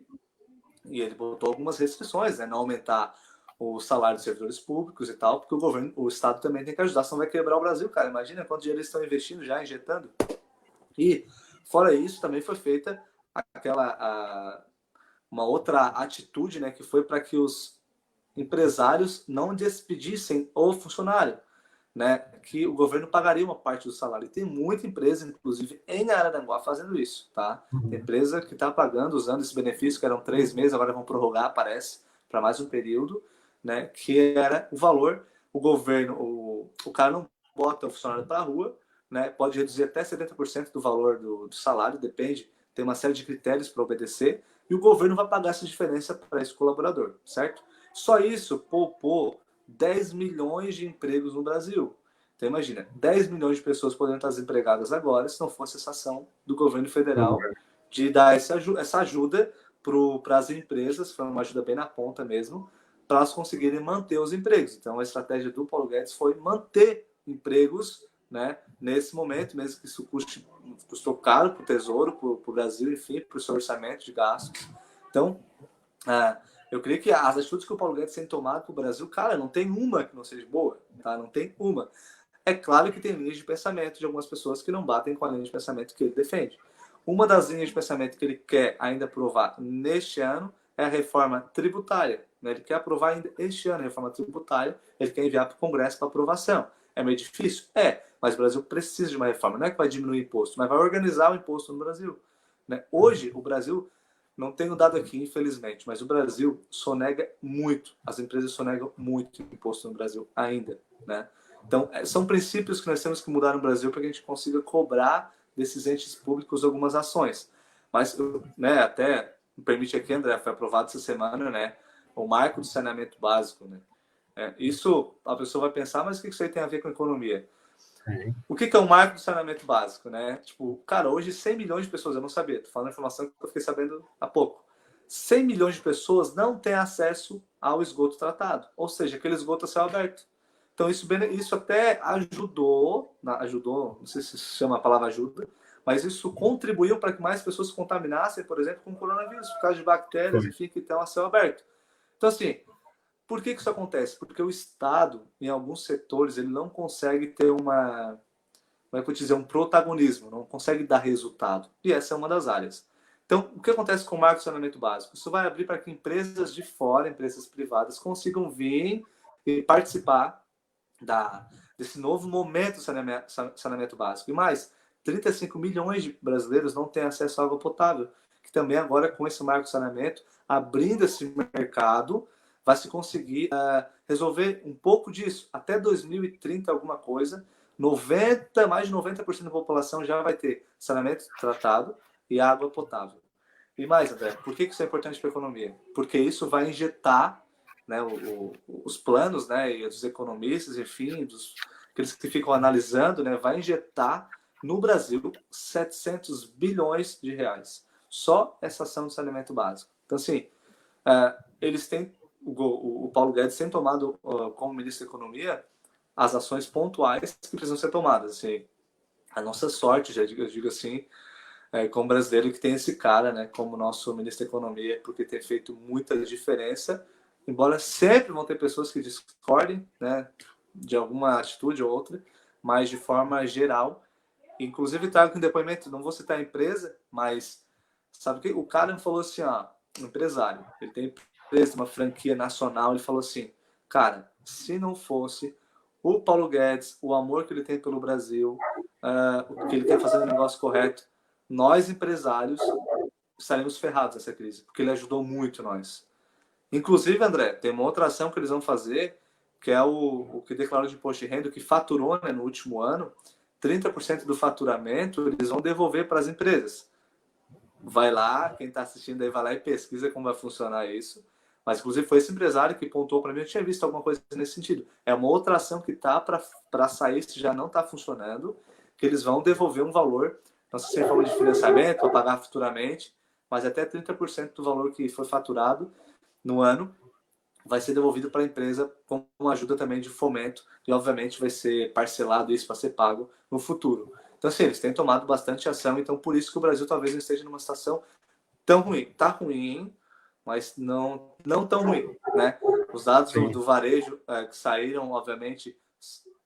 e ele botou algumas restrições, né? Não aumentar o salário dos servidores públicos e tal, porque o Estado também tem que ajudar, senão vai quebrar o Brasil, cara. Imagina quanto dinheiro eles estão investindo já, injetando. E, fora isso, também foi feita uma outra atitude, né, que foi para que os empresários não despedissem o funcionário, né, que o governo pagaria uma parte do salário. E tem muita empresa, inclusive em Araranguá, fazendo isso, tá? Tem empresa que está pagando, usando esse benefício, que eram 3 meses, agora vão prorrogar, parece, para mais um período, né, que era o valor, o governo, o cara não bota o funcionário para a rua, né, pode reduzir até 70% do valor do salário, depende, tem uma série de critérios para obedecer, e o governo vai pagar essa diferença para esse colaborador, certo? Só isso poupou 10 milhões de empregos no Brasil. Então imagina, 10 milhões de pessoas poderiam estar desempregadas agora se não fosse essa ação do governo federal de dar essa ajuda para as empresas, foi uma ajuda bem na ponta mesmo, para elas conseguirem manter os empregos. Então a estratégia do Paulo Guedes foi manter empregos, né, nesse momento, mesmo que isso custou caro para o Tesouro, para o Brasil, enfim, para o seu orçamento de gastos. Então, eu creio que as atitudes que o Paulo Guedes tem tomado para o Brasil, cara, não tem uma que não seja boa, tá? Não tem uma. É claro que tem linhas de pensamento de algumas pessoas que não batem com a linha de pensamento que ele defende. Uma das linhas de pensamento que ele quer ainda aprovar neste ano é a reforma tributária. Né? Ele quer aprovar ainda este ano a reforma tributária, ele quer enviar para o Congresso para aprovação. É meio difícil? É, mas o Brasil precisa de uma reforma. Não é que vai diminuir o imposto, mas vai organizar o imposto no Brasil. Né? Hoje, o Brasil, não tenho dado aqui, infelizmente, mas o Brasil sonega muito, as empresas sonegam muito imposto no Brasil ainda. Né? Então, são princípios que nós temos que mudar no Brasil para que a gente consiga cobrar desses entes públicos algumas ações. Mas, né, até me permite aqui, André, foi aprovado essa semana, né, o marco do saneamento básico. Né? Isso, a pessoa vai pensar, mas o que isso aí tem a ver com economia? O que é o marco do saneamento básico? Né? Tipo, cara, hoje 100 milhões de pessoas, eu não sabia, tô falando informação que eu fiquei sabendo há pouco, 100 milhões de pessoas não têm acesso ao esgoto tratado, ou seja, aquele esgoto a céu aberto. Então, isso até ajudou, não sei se chama a palavra ajuda, mas isso contribuiu para que mais pessoas se contaminassem, por exemplo, com coronavírus, por causa de bactérias, enfim, que estão a céu aberto. Então, assim, por que isso acontece? Porque o Estado, em alguns setores, ele não consegue ter como é que eu dizer, um protagonismo, não consegue dar resultado. E essa é uma das áreas. Então, o que acontece com o marco de saneamento básico? Isso vai abrir para que empresas de fora, empresas privadas, consigam vir e participar desse novo momento do saneamento básico. E mais, 35 milhões de brasileiros não têm acesso à água potável, que também agora, com esse marco de saneamento, abrindo esse mercado, vai se conseguir resolver um pouco disso. Até 2030, alguma coisa, mais de 90% da população já vai ter saneamento tratado e água potável. E mais, André, por que isso é importante para a economia? Porque isso vai injetar, né, os planos, né, e dos economistas, enfim, aqueles que ficam analisando, né, vai injetar no Brasil 700 bilhões de reais. Só essa ação de saneamento básico. Então, assim, eles têm, o Paulo Guedes tem tomado, como ministro da Economia, as ações pontuais que precisam ser tomadas. Assim, a nossa sorte, eu digo assim, como brasileiro, que tem esse cara, né, como nosso ministro da Economia, porque tem feito muita diferença, embora sempre vão ter pessoas que discordem, né, de alguma atitude ou outra, mas de forma geral, inclusive trago aqui um depoimento, não vou citar a empresa, mas sabe que o cara me falou assim, ó, um empresário, ele tem empresa, uma franquia nacional, ele falou assim, cara, se não fosse o Paulo Guedes, o amor que ele tem pelo Brasil, o que ele quer fazer o negócio correto, nós empresários estaremos ferrados nessa crise, porque ele ajudou muito nós. Inclusive, André, tem uma outra ação que eles vão fazer, que é o que declarou de imposto de renda, que faturou, né, no último ano, 30% do faturamento eles vão devolver para as empresas. Vai lá, quem está assistindo aí vai lá e pesquisa como vai funcionar isso. Mas, inclusive, foi esse empresário que pontuou para mim, eu tinha visto alguma coisa nesse sentido. É uma outra ação que está para sair, se já não está funcionando, que eles vão devolver um valor, não sei se é forma de financiamento, para pagar futuramente, mas até 30% do valor que foi faturado no ano vai ser devolvido para a empresa com uma ajuda também de fomento e, obviamente, vai ser parcelado isso para ser pago no futuro. Então, assim, eles têm tomado bastante ação, então por isso que o Brasil talvez não esteja numa situação tão ruim. Está ruim, mas não tão ruim, né? Os dados do varejo que saíram, obviamente,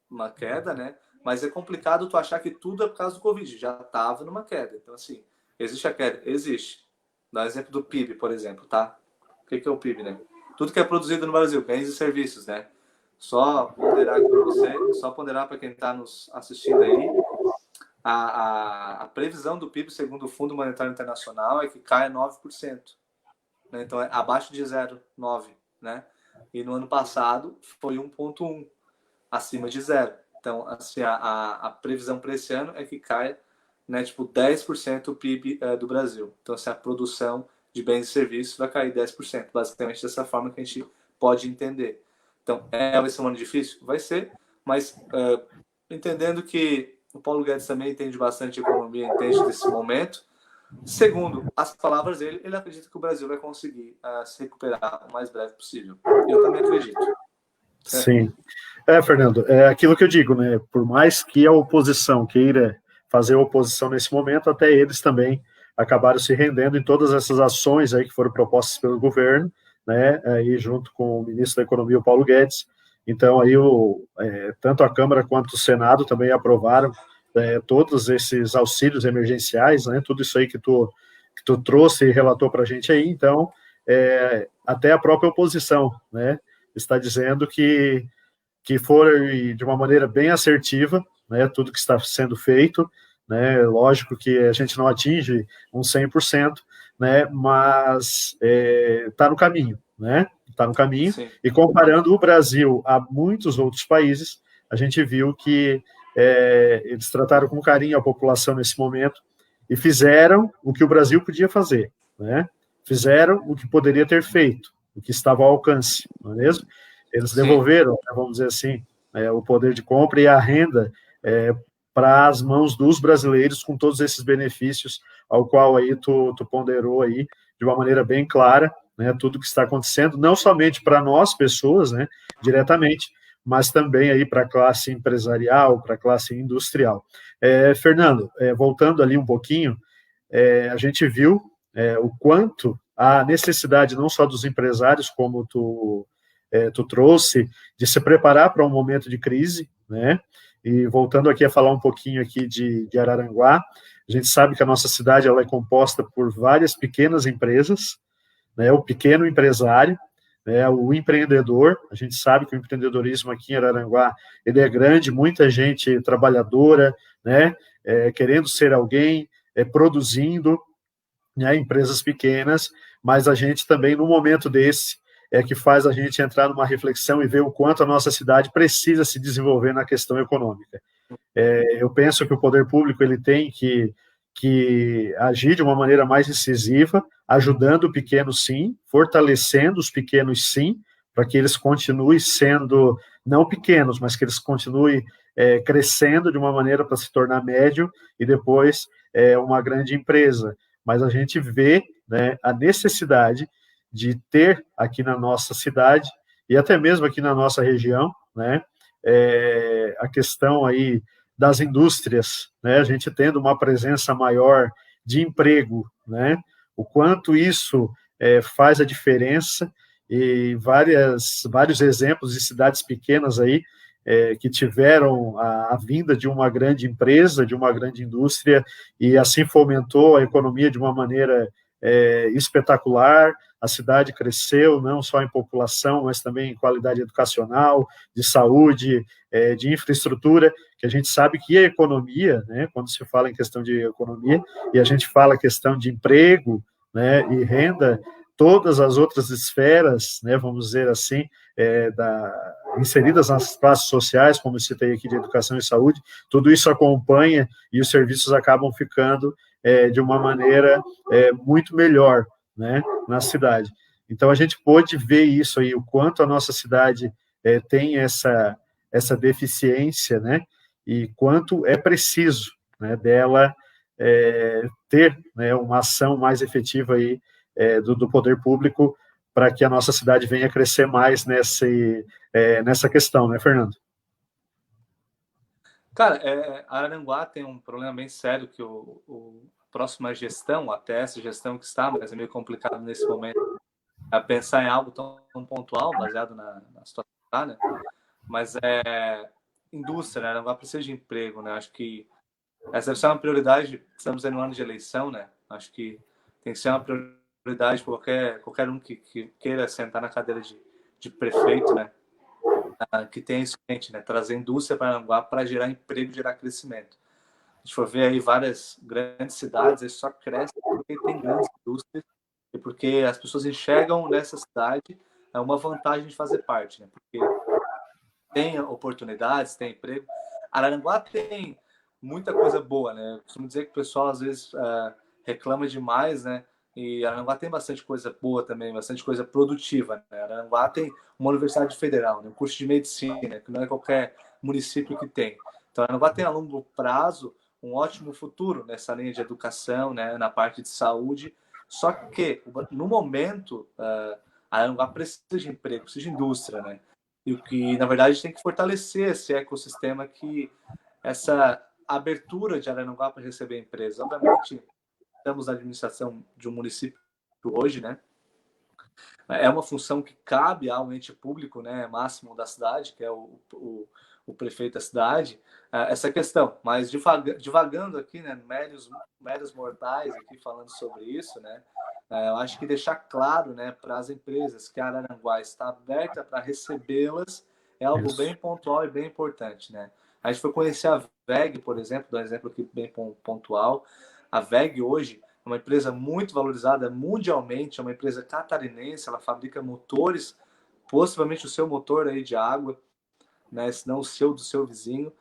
uma queda, né? Mas é complicado tu achar que tudo é por causa do Covid. Já estava numa queda. Então, assim, existe a queda? Existe. Dá um exemplo do PIB, por exemplo, tá? O que é o PIB, né? Tudo que é produzido no Brasil, bens e serviços, né? Só ponderar aqui para você, só ponderar para quem está nos assistindo aí, a previsão do PIB, segundo o Fundo Monetário Internacional, é que caia 9%. Né? Então, é abaixo de 0,9%. Né? E no ano passado foi 1,1%, acima de 0%. Então, assim, a previsão para esse ano é que caia, né, tipo 10% o PIB do Brasil. Então, assim, a produção de bens e serviços vai cair 10%, basicamente dessa forma que a gente pode entender. Então, vai ser um ano difícil? Vai ser, mas entendendo que o Paulo Guedes também entende bastante economia, entende desse momento. Segundo as palavras dele, ele acredita que o Brasil vai conseguir se recuperar o mais breve possível. Eu também acredito. Sim. Fernando, é aquilo que eu digo, né? Por mais que a oposição queira fazer oposição nesse momento, até eles também acabaram se rendendo em todas essas ações aí que foram propostas pelo governo, né? Aí junto com o ministro da Economia, o Paulo Guedes. Então aí tanto a Câmara quanto o Senado também aprovaram todos esses auxílios emergenciais, né? Tudo isso aí que tu trouxe e relatou para a gente aí. Então até a própria oposição, né? Está dizendo que foi de uma maneira bem assertiva, né, tudo que está sendo feito, né, lógico que a gente não atinge um 100%, né, mas está no caminho, né, está no caminho. Sim. E comparando o Brasil a muitos outros países, a gente viu que eles trataram com carinho a população nesse momento e fizeram o que o Brasil podia fazer, né, fizeram o que poderia ter feito, o que estava ao alcance, não é mesmo? Eles devolveram, vamos dizer assim, o poder de compra e a renda para as mãos dos brasileiros com todos esses benefícios ao qual aí tu ponderou aí de uma maneira bem clara, né, tudo que está acontecendo, não somente para nós, pessoas, né, diretamente, mas também aí para a classe empresarial, para a classe industrial. Fernando, voltando ali um pouquinho, a gente viu o quanto a necessidade não só dos empresários, como tu trouxe, de se preparar para um momento de crise, né? E voltando aqui a falar um pouquinho aqui de Araranguá, a gente sabe que a nossa cidade ela é composta por várias pequenas empresas, né? O pequeno empresário, né? O empreendedor, a gente sabe que o empreendedorismo aqui em Araranguá, ele é grande, muita gente trabalhadora, né? Querendo ser alguém, produzindo, né? Empresas pequenas, mas a gente também, no momento desse, que faz a gente entrar numa reflexão e ver o quanto a nossa cidade precisa se desenvolver na questão econômica. Eu penso que o poder público ele tem que agir de uma maneira mais incisiva, ajudando o pequeno sim, fortalecendo os pequenos sim, para que eles continuem sendo, não pequenos, mas que eles continuem crescendo de uma maneira para se tornar médio e depois uma grande empresa. Mas a gente vê, né, a necessidade de ter aqui na nossa cidade e até mesmo aqui na nossa região, né, a questão aí das indústrias, né, a gente tendo uma presença maior de emprego, né, o quanto isso faz a diferença, e vários exemplos de cidades pequenas aí, que tiveram a vinda de uma grande empresa, de uma grande indústria, e assim fomentou a economia de uma maneira espetacular. A cidade cresceu, não só em população, mas também em qualidade educacional, de saúde, de infraestrutura, que a gente sabe que a economia, né, quando se fala em questão de economia, e a gente fala questão de emprego, né, e renda, todas as outras esferas, né, vamos dizer assim, inseridas nas classes sociais, como eu citei aqui, de educação e saúde, tudo isso acompanha e os serviços acabam ficando de uma maneira muito melhor, né, na cidade. Então, a gente pôde ver isso aí, o quanto a nossa cidade tem essa deficiência, né, e quanto é preciso, né, dela ter, né, uma ação mais efetiva aí, do poder público para que a nossa cidade venha a crescer mais nessa questão, né, Fernando? Cara, Araranguá tem um problema bem sério que a próxima gestão, até essa gestão que está, mas é meio complicado nesse momento, é pensar em algo tão pontual, baseado na situação, né? Mas indústria, né? Araranguá precisa de emprego, né? Acho que essa deve ser uma prioridade. Estamos no ano de eleição, né? Acho que tem que ser uma prioridade para qualquer um que queira sentar na cadeira de prefeito, né? Que tem isso em mente, né? Trazer indústria para Aranguá para gerar emprego, gerar crescimento. A gente for ver aí várias grandes cidades, eles só crescem porque tem grandes indústrias e porque as pessoas enxergam nessa cidade uma vantagem de fazer parte, né? Porque tem oportunidades, tem emprego. Araranguá tem muita coisa boa, né? Eu costumo dizer que o pessoal às vezes reclama demais, né? E Araranguá tem bastante coisa boa também, bastante coisa produtiva, né? Araranguá tem uma universidade federal, né? Um curso de medicina, que não é qualquer município que tem. Então, Araranguá tem a longo prazo um ótimo futuro nessa linha de educação, né? Na parte de saúde. Só que, no momento, Araranguá precisa de emprego, precisa de indústria, né? E o que, na verdade, tem que fortalecer esse ecossistema que essa abertura de Araranguá para receber empresas. Obviamente, estamos na administração de um município hoje, né? É uma função que cabe ao ente público, né, máximo da cidade, que é o prefeito da cidade, essa questão. Mas divagando aqui, né, meros mortais aqui falando sobre isso, né, eu acho que deixar claro, né, para as empresas que a Araranguá está aberta para recebê-las é algo bem pontual e bem importante, né. A gente foi conhecer a VEG, por exemplo, dá um exemplo aqui bem pontual. A VEG hoje é uma empresa muito valorizada mundialmente, é uma empresa catarinense, ela fabrica motores, possivelmente o seu motor aí de água, né, se não o seu, do seu vizinho,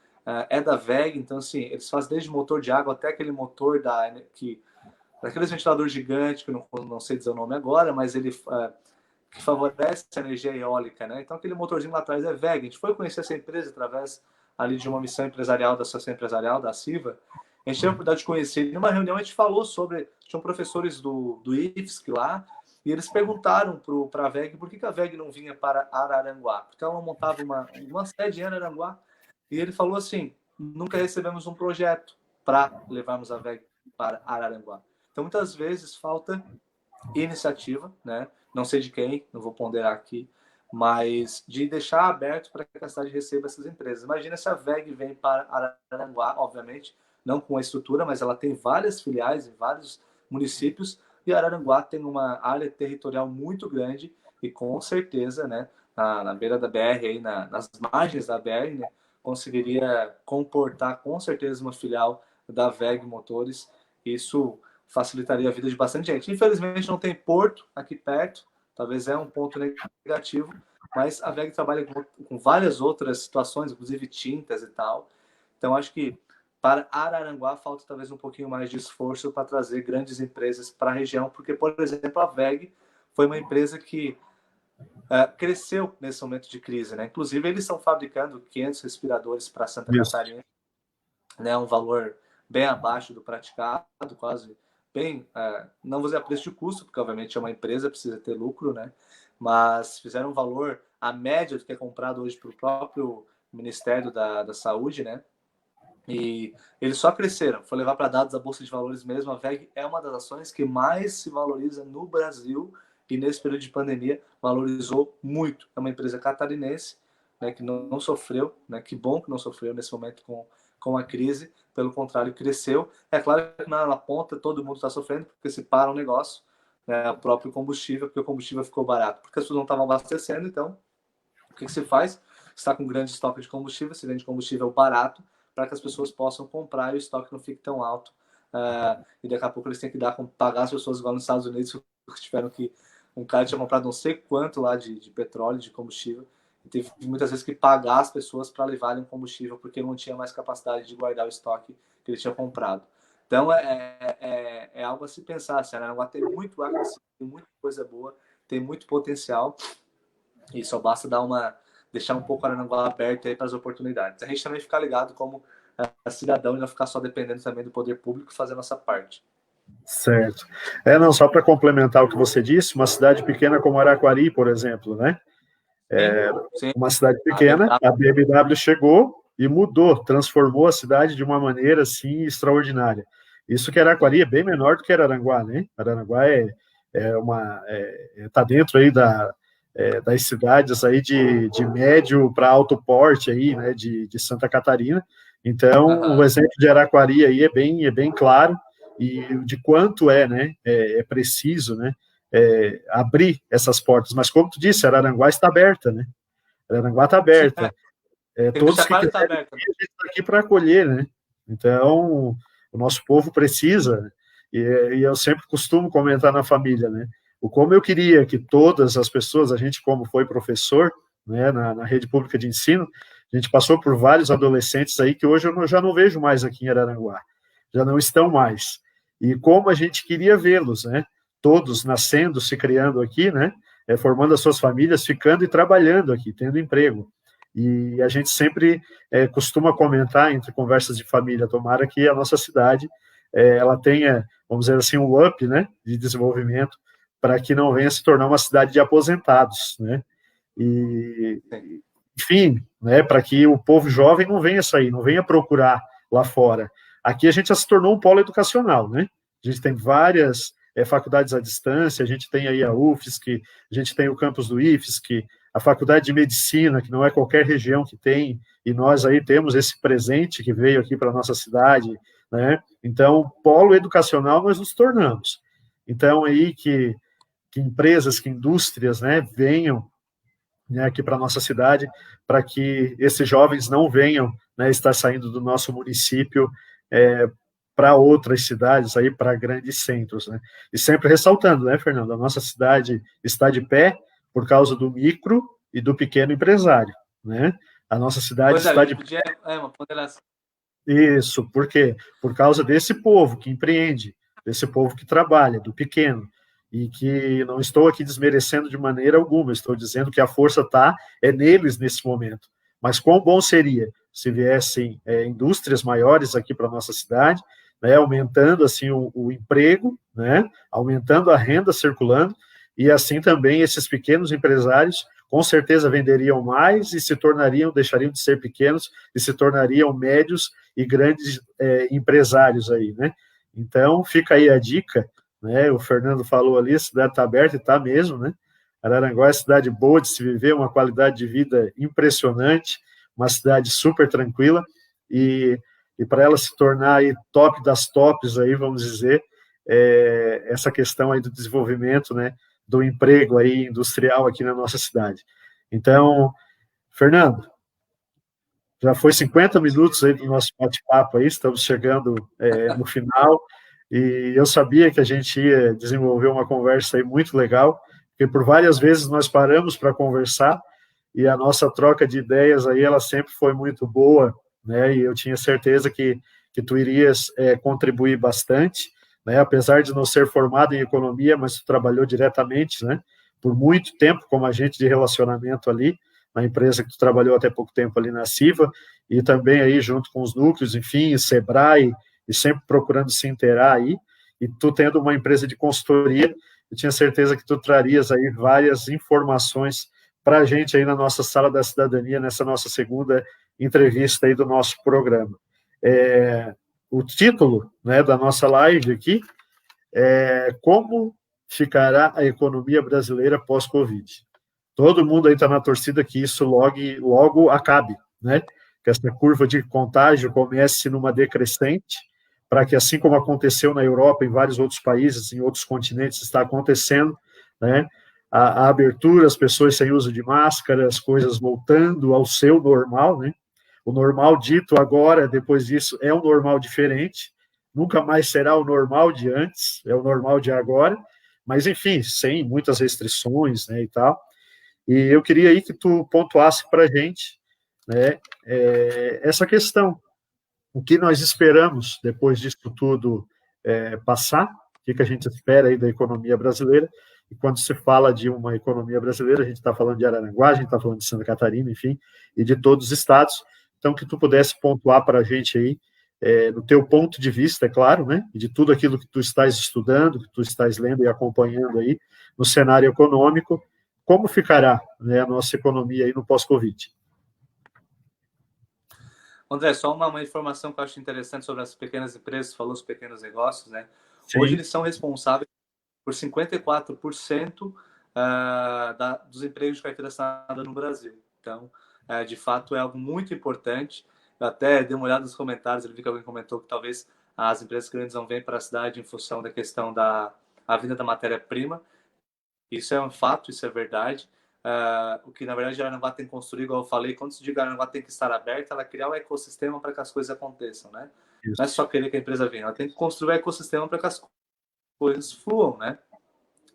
é da VEG, então assim, eles fazem desde motor de água até aquele motor daqueles ventiladores gigantes, que eu não sei dizer o nome agora, mas ele que favorece a energia eólica, né? Então aquele motorzinho lá atrás é VEG. A gente foi conhecer essa empresa através ali de uma missão empresarial da Associação Empresarial, da CIVA. A gente teve a oportunidade de conhecer. Em uma reunião a gente falou sobre... Tinham professores do IFSC lá, e eles perguntaram para a VEG por que a VEG não vinha para Araranguá. Porque ela não montava uma sede em Araranguá. E ele falou assim, nunca recebemos um projeto para levarmos a VEG para Araranguá. Então, muitas vezes, falta iniciativa, né? Não sei de quem, não vou ponderar aqui, mas de deixar aberto para que a cidade receba essas empresas. Imagina se a VEG vem para Araranguá, obviamente, não com a estrutura, mas ela tem várias filiais em vários municípios, e Araranguá tem uma área territorial muito grande e com certeza, né, na beira da BR, aí, nas margens da BR, né, conseguiria comportar com certeza uma filial da VEG Motores. Isso facilitaria a vida de bastante gente. Infelizmente não tem porto aqui perto, talvez é um ponto negativo, mas a VEG trabalha com várias outras situações, inclusive tintas e tal. Então acho que para Araranguá falta talvez um pouquinho mais de esforço para trazer grandes empresas para a região, porque, por exemplo, a VEG foi uma empresa que cresceu nesse momento de crise, né? Inclusive eles estão fabricando 500 respiradores para Santa Catarina, né? Um valor bem abaixo do praticado, quase bem, não vou dizer a preço de custo, porque obviamente é uma empresa, precisa ter lucro, né? Mas fizeram um valor, a média do que é comprado hoje para o próprio Ministério da Saúde, né? E eles só cresceram. Foi levar para dados da Bolsa de Valores mesmo, a VEG é uma das ações que mais se valoriza no Brasil, e nesse período de pandemia valorizou muito. É uma empresa catarinense, né, que não sofreu, né, que bom que não sofreu nesse momento com a crise, pelo contrário, cresceu. É claro que na ponta todo mundo está sofrendo, porque se para um negócio, né, o próprio combustível, porque o combustível ficou barato, porque as pessoas não estavam abastecendo, então o que se faz? Está com grande estoque de combustível, se vende combustível barato, para que as pessoas possam comprar e o estoque não fique tão alto. E daqui a pouco eles têm que pagar as pessoas, igual nos Estados Unidos, que tiveram que. Um cara tinha comprado não sei quanto lá de petróleo, de combustível, e teve muitas vezes que pagar as pessoas para levarem combustível, porque não tinha mais capacidade de guardar o estoque que ele tinha comprado. Então é algo a se pensar. Assim, Aranaguá tem muito ar, tem muita coisa boa, tem muito potencial, e só basta deixar um pouco a Aranaguá aberto aí para as oportunidades. A gente também ficar ligado como cidadão e não ficar só dependendo também do poder público fazer a nossa parte. Certo. Não, só para complementar o que você disse, uma cidade pequena como Araquari, por exemplo, né? Sim. Uma cidade pequena, a BMW chegou e mudou, transformou a cidade de uma maneira, assim, extraordinária. Isso que Araquari é bem menor do que Araranguá, né? Araranguá tá dentro aí das cidades aí de médio para alto porte aí, né, de Santa Catarina. Então, o exemplo de Araquari aí é bem claro, e de quanto né, é preciso, né, abrir essas portas. Mas, como tu disse, Araranguá está aberta, né? Araranguá está aberta. Todos que quiserem, a gente está aqui para acolher, né? Então, o nosso povo precisa, e eu sempre costumo comentar na família, né? O como eu queria que todas as pessoas, a gente como foi professor, né, na rede pública de ensino, a gente passou por vários adolescentes aí que hoje eu já não vejo mais aqui em Araranguá, já não estão mais. E como a gente queria vê-los, né? Todos nascendo, se criando aqui, né? Formando as suas famílias, ficando e trabalhando aqui, tendo emprego. E a gente sempre costuma comentar entre conversas de família, tomara que a nossa cidade ela tenha, vamos dizer assim, um up, né, de desenvolvimento, para que não venha se tornar uma cidade de aposentados, né? E, enfim, né, para que o povo jovem não venha sair, não venha procurar lá fora. Aqui a gente já se tornou um polo educacional, né? A gente tem várias faculdades à distância, a gente tem aí a UFSC, a gente tem o campus do IFSC, a faculdade de medicina, que não é qualquer região que tem, e nós aí temos esse presente que veio aqui para a nossa cidade, né? Então, polo educacional nós nos tornamos. Então, aí que empresas, que indústrias, né, venham, né, aqui para a nossa cidade, para que esses jovens não venham, né, estar saindo do nosso município para outras cidades, aí para grandes centros, né? E sempre ressaltando, né, Fernando, a nossa cidade está de pé por causa do micro e do pequeno empresário, né? A nossa cidade está de pé. Uma ponderação. Isso, por quê? Por causa desse povo que empreende, desse povo que trabalha, do pequeno, e que não estou aqui desmerecendo de maneira alguma, estou dizendo que a força neles nesse momento. Mas quão bom seria se viessem indústrias maiores aqui para a nossa cidade, né, aumentando assim o emprego, né, aumentando a renda circulando, e assim também esses pequenos empresários com certeza venderiam mais e deixariam de ser pequenos e se tornariam médios e grandes empresários aí, né? Então, fica aí a dica, né? O Fernando falou ali, a cidade está aberta e está mesmo, né? Araranguá é cidade boa de se viver, uma qualidade de vida impressionante, uma cidade super tranquila, e para ela se tornar aí top das tops aí, vamos dizer, essa questão aí do desenvolvimento, né, do emprego aí industrial aqui na nossa cidade. Então, Fernando, já foi 50 minutos aí do nosso bate-papo aí, estamos chegando no final, e eu sabia que a gente ia desenvolver uma conversa aí muito legal, porque por várias vezes nós paramos para conversar, e a nossa troca de ideias aí, ela sempre foi muito boa, né, e eu tinha certeza que tu irias contribuir bastante, né, apesar de não ser formado em economia, mas tu trabalhou diretamente, né, por muito tempo como agente de relacionamento ali, na empresa que tu trabalhou até pouco tempo ali na Siva, e também aí junto com os núcleos, enfim, Sebrae, e sempre procurando se inteirar aí, e tu tendo uma empresa de consultoria, eu tinha certeza que tu trarias aí várias informações para a gente aí na nossa Sala da Cidadania, nessa nossa segunda entrevista aí do nosso programa. O título, né, da nossa live aqui é Como ficará a economia brasileira pós-Covid? todo mundo aí está na torcida que isso logo acabe, né? Que essa curva de contágio comece numa decrescente, para que, assim como aconteceu na Europa, em vários outros países, em outros continentes, está acontecendo, né? A abertura, as pessoas sem uso de máscara, as coisas voltando ao seu normal, né? O normal dito agora, depois disso, é um normal diferente, nunca mais será o normal de antes, é o normal de agora, mas, enfim, sem muitas restrições, né, e tal. E eu queria aí que tu pontuasse para a gente, né, essa questão, o que nós esperamos depois disso tudo passar, o que a gente espera aí da economia brasileira, e quando se fala de uma economia brasileira, a gente está falando de Araranguá, a gente está falando de Santa Catarina, enfim, e de todos os estados, então que tu pudesse pontuar para a gente aí, no teu ponto de vista, é claro, né, e de tudo aquilo que tu estás estudando, que tu estás lendo e acompanhando aí, no cenário econômico, como ficará, né, a nossa economia aí no pós-Covid? André, só uma informação que eu acho interessante sobre as pequenas empresas, falou os pequenos negócios, né? Hoje Sim. eles são responsáveis por 54% dos empregos de carteira assinada no Brasil. Então, de fato, é algo muito importante. Eu até dei uma olhada nos comentários, eu vi que alguém comentou que talvez as empresas grandes não venham para a cidade em função da questão da vinda da matéria-prima. Isso é um fato, isso é verdade. O que, na verdade, a Aranguá tem que construir, igual eu falei, quando se diz que a Aranguá tem que estar aberta, ela criar o ecossistema para que as coisas aconteçam, né? Não é Isso. só querer que a empresa venha, ela tem que construir o ecossistema para que as coisas fluam, né?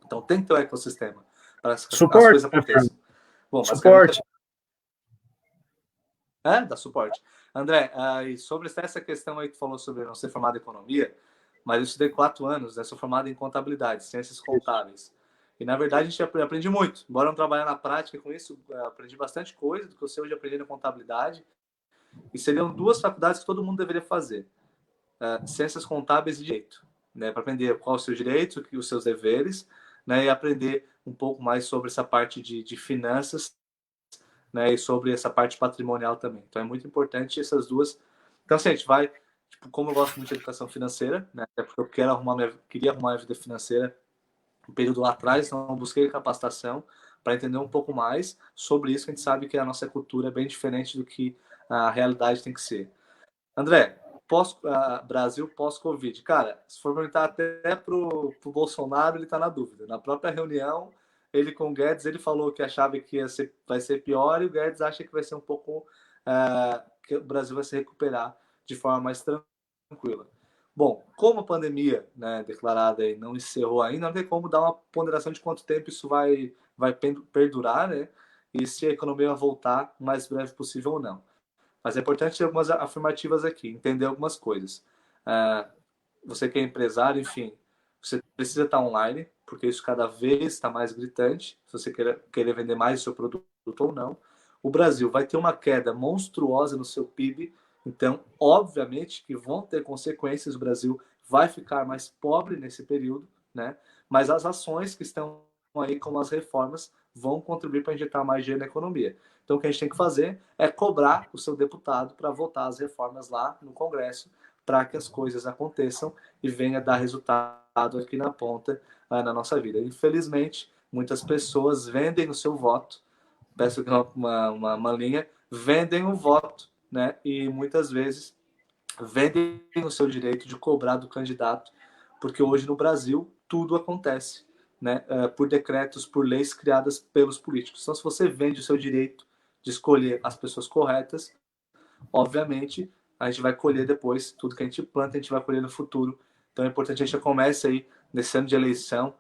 Então tem que ter um ecossistema para as Suporte, coisas né, Fernando? aconteçam. Bom, basicamente Suporte. dá suporte. André, e sobre essa questão aí que falou sobre não ser formado em economia, mas eu estudei 4 anos, né? Sou formado em contabilidade, ciências contábeis. E na verdade a gente aprende muito. Embora não trabalhar na prática com isso, aprendi bastante coisa do que eu sei hoje aprender na contabilidade. E seriam 2 faculdades que todo mundo deveria fazer: ciências contábeis e direito, né? Para aprender qual é o seu direito, os seus deveres, né? E aprender um pouco mais sobre essa parte de finanças, né? E sobre essa parte patrimonial também. Então é muito importante essas duas. Então, assim, a gente vai, tipo, como eu gosto muito de educação financeira, né? Até porque eu queria arrumar a vida financeira um período lá atrás, então eu busquei capacitação para entender um pouco mais sobre isso, que a gente sabe que a nossa cultura é bem diferente do que a realidade tem que ser. André, Brasil pós-Covid. Cara, se for perguntar até pro Bolsonaro, ele está na dúvida. Na própria reunião, ele com o Guedes, ele falou que achava que vai ser pior, e o Guedes acha que vai ser um pouco. Que o Brasil vai se recuperar de forma mais tranquila. Bom, como a pandemia, né, declarada aí, não encerrou ainda, não tem como dar uma ponderação de quanto tempo isso vai perdurar, né? E se a economia vai voltar o mais breve possível ou não. Mas é importante ter algumas afirmativas aqui, entender algumas coisas. Você que é empresário, enfim, você precisa estar online, porque isso cada vez está mais gritante, se você querer vender mais o seu produto ou não. O Brasil vai ter uma queda monstruosa no seu PIB, então, obviamente, que vão ter consequências. O Brasil vai ficar mais pobre nesse período, né? Mas as ações que estão aí, como as reformas, vão contribuir para injetar mais dinheiro na economia. Então, o que a gente tem que fazer é cobrar o seu deputado para votar as reformas lá no Congresso, para que as coisas aconteçam e venha dar resultado aqui na ponta, na nossa vida. Infelizmente, muitas pessoas vendem o seu voto, peço aqui uma linha, vendem o voto, né? E muitas vezes vendem o seu direito de cobrar do candidato, porque hoje no Brasil tudo acontece, né? Por decretos, por leis criadas pelos políticos. Então, se você vende o seu direito de escolher as pessoas corretas, obviamente a gente vai colher depois tudo que a gente planta, a gente vai colher no futuro. Então é importante a gente comece aí nesse ano de eleição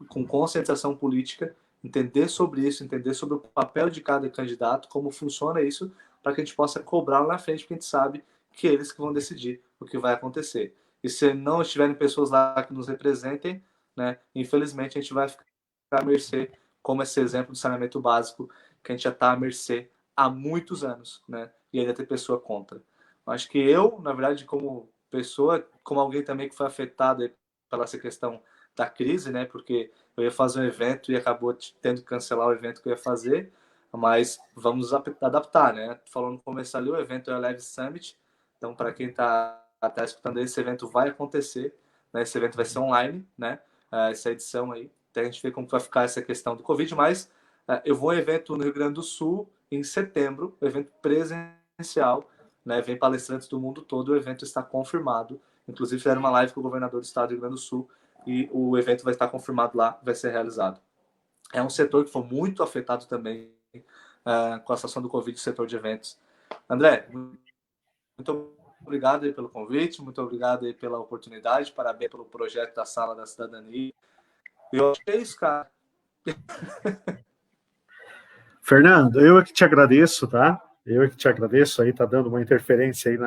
com conscientização política, entender sobre isso, entender sobre o papel de cada candidato, como funciona isso, para que a gente possa cobrar lá na frente, porque a gente sabe que eles que vão decidir o que vai acontecer. E se não estiverem pessoas lá que nos representem, né, infelizmente a gente vai ficar à mercê, como esse exemplo do saneamento básico, que a gente já está à mercê há muitos anos, né? E ainda ter pessoa contra. Acho que eu, na verdade, como pessoa, como alguém também que foi afetado pela essa questão da crise, né? Porque eu ia fazer um evento e acabou tendo que cancelar o evento que eu ia fazer, mas vamos adaptar, né? Falando no começo ali, o evento é a Live Summit, então para quem está escutando, esse evento vai acontecer, né? Esse evento vai ser online, né? Essa edição aí. Até a gente vê como vai ficar essa questão do Covid, mas Eu vou a um evento no Rio Grande do Sul em setembro, evento presencial, né? Vem palestrantes do mundo todo, o evento está confirmado. Inclusive fizeram uma live com o governador do estado do Rio Grande do Sul e o evento vai estar confirmado lá, vai ser realizado. É um setor que foi muito afetado também com a situação do Covid, o setor de eventos. André, muito obrigado aí pelo convite, muito obrigado aí pela oportunidade, parabéns pelo projeto da Sala da Cidadania. Eu acho que é isso, cara. Fernando, eu é que te agradeço, tá? Eu é que te agradeço, aí tá dando uma interferência aí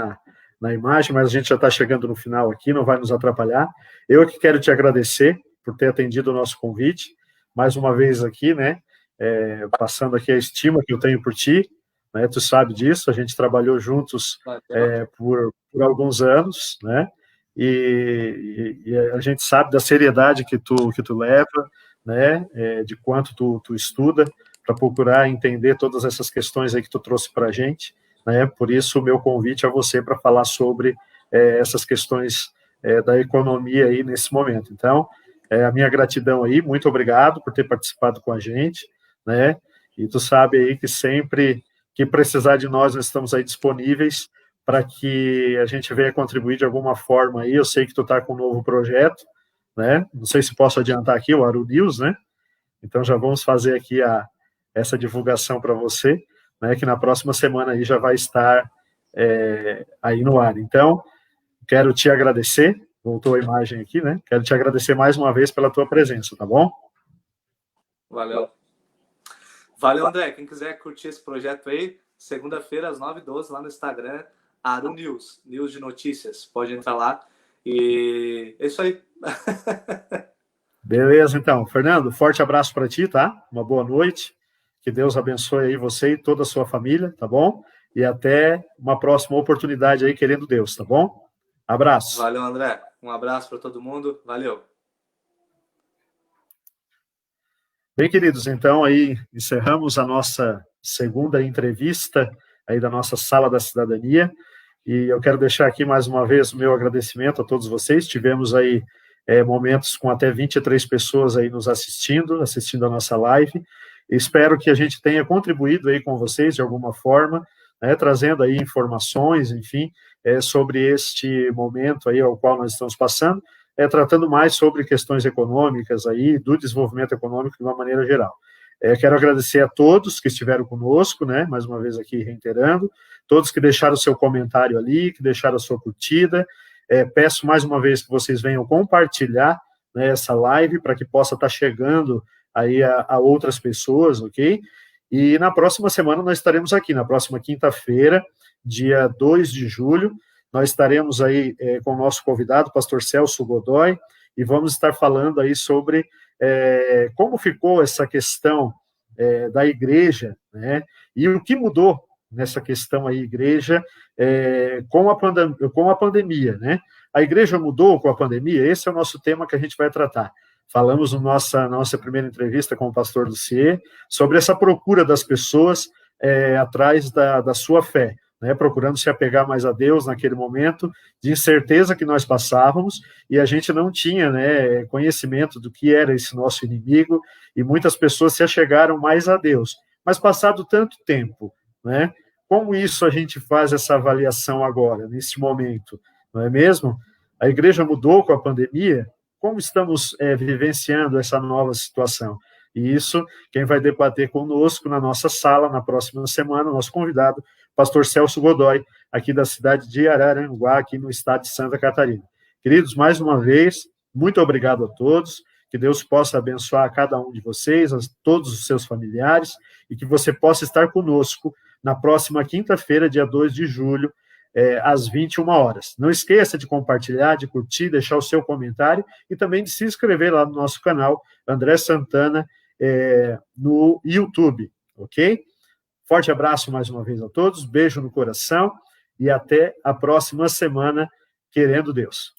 na imagem, mas a gente já está chegando no final aqui, não vai nos atrapalhar. Eu é que quero te agradecer por ter atendido o nosso convite, mais uma vez aqui, né? Passando aqui a estima que eu tenho por ti, né? Tu sabe disso, a gente trabalhou juntos por alguns anos, né? E a gente sabe da seriedade que tu leva, né? De quanto tu estuda para procurar entender todas essas questões aí que tu trouxe para a gente, né? Por isso o meu convite a você para falar sobre essas questões da economia aí nesse momento. Então, a minha gratidão aí, muito obrigado por ter participado com a gente, né? E tu sabe aí que sempre que precisar de nós estamos aí disponíveis para que a gente venha contribuir de alguma forma aí. Eu sei que tu está com um novo projeto, né? Não sei se posso adiantar aqui o Aru News, né? Então já vamos fazer aqui essa divulgação para você, né? Que na próxima semana aí já vai estar aí no ar. Então, quero te agradecer. Voltou a imagem aqui, né? Quero te agradecer mais uma vez pela tua presença, tá bom? Valeu. Valeu, André. Quem quiser curtir esse projeto aí, segunda-feira, às 9h12, lá no Instagram, Aru News, News de Notícias. Pode entrar lá. E é isso aí. Beleza, então. Fernando, forte abraço para ti, tá? Uma boa noite. Que Deus abençoe aí você e toda a sua família, tá bom? E até uma próxima oportunidade aí, querendo Deus, tá bom? Abraço. Valeu, André. Um abraço para todo mundo. Valeu. Bem, queridos, então aí encerramos a nossa segunda entrevista aí da nossa Sala da Cidadania, e eu quero deixar aqui mais uma vez o meu agradecimento a todos vocês. Tivemos aí momentos com até 23 pessoas aí nos assistindo a nossa live. Espero que a gente tenha contribuído aí com vocês de alguma forma, né, trazendo aí informações, enfim, sobre este momento aí ao qual nós estamos passando, tratando mais sobre questões econômicas aí, do desenvolvimento econômico de uma maneira geral. Quero agradecer a todos que estiveram conosco, né, mais uma vez aqui reiterando, todos que deixaram o seu comentário ali, que deixaram a sua curtida. Peço mais uma vez que vocês venham compartilhar, né, essa live para que possa estar chegando aí a outras pessoas, ok? E na próxima semana nós estaremos aqui, na próxima quinta-feira, dia 2 de julho, nós estaremos aí com o nosso convidado, pastor Celso Godoy, e vamos estar falando aí sobre como ficou essa questão da igreja, né, e o que mudou nessa questão aí, igreja, com a pandemia, né? A igreja mudou com a pandemia? Esse é o nosso tema que a gente vai tratar. Falamos na nossa primeira entrevista com o pastor Lucier sobre essa procura das pessoas atrás da sua fé, né, procurando se apegar mais a Deus naquele momento de incerteza que nós passávamos, e a gente não tinha, né, conhecimento do que era esse nosso inimigo, e muitas pessoas se achegaram mais a Deus. Mas passado tanto tempo, né, como isso a gente faz essa avaliação agora, nesse momento, não é mesmo? A igreja mudou com a pandemia? Como estamos vivenciando essa nova situação? E isso, quem vai debater conosco na nossa sala, na próxima semana, nosso convidado, pastor Celso Godoy, aqui da cidade de Araranguá, aqui no estado de Santa Catarina. Queridos, mais uma vez, muito obrigado a todos, que Deus possa abençoar a cada um de vocês, a todos os seus familiares, e que você possa estar conosco na próxima quinta-feira, dia 2 de julho, às 21 horas. Não esqueça de compartilhar, de curtir, deixar o seu comentário e também de se inscrever lá no nosso canal, André Santana, no YouTube, ok? Forte abraço mais uma vez a todos, beijo no coração e até a próxima semana, querendo Deus.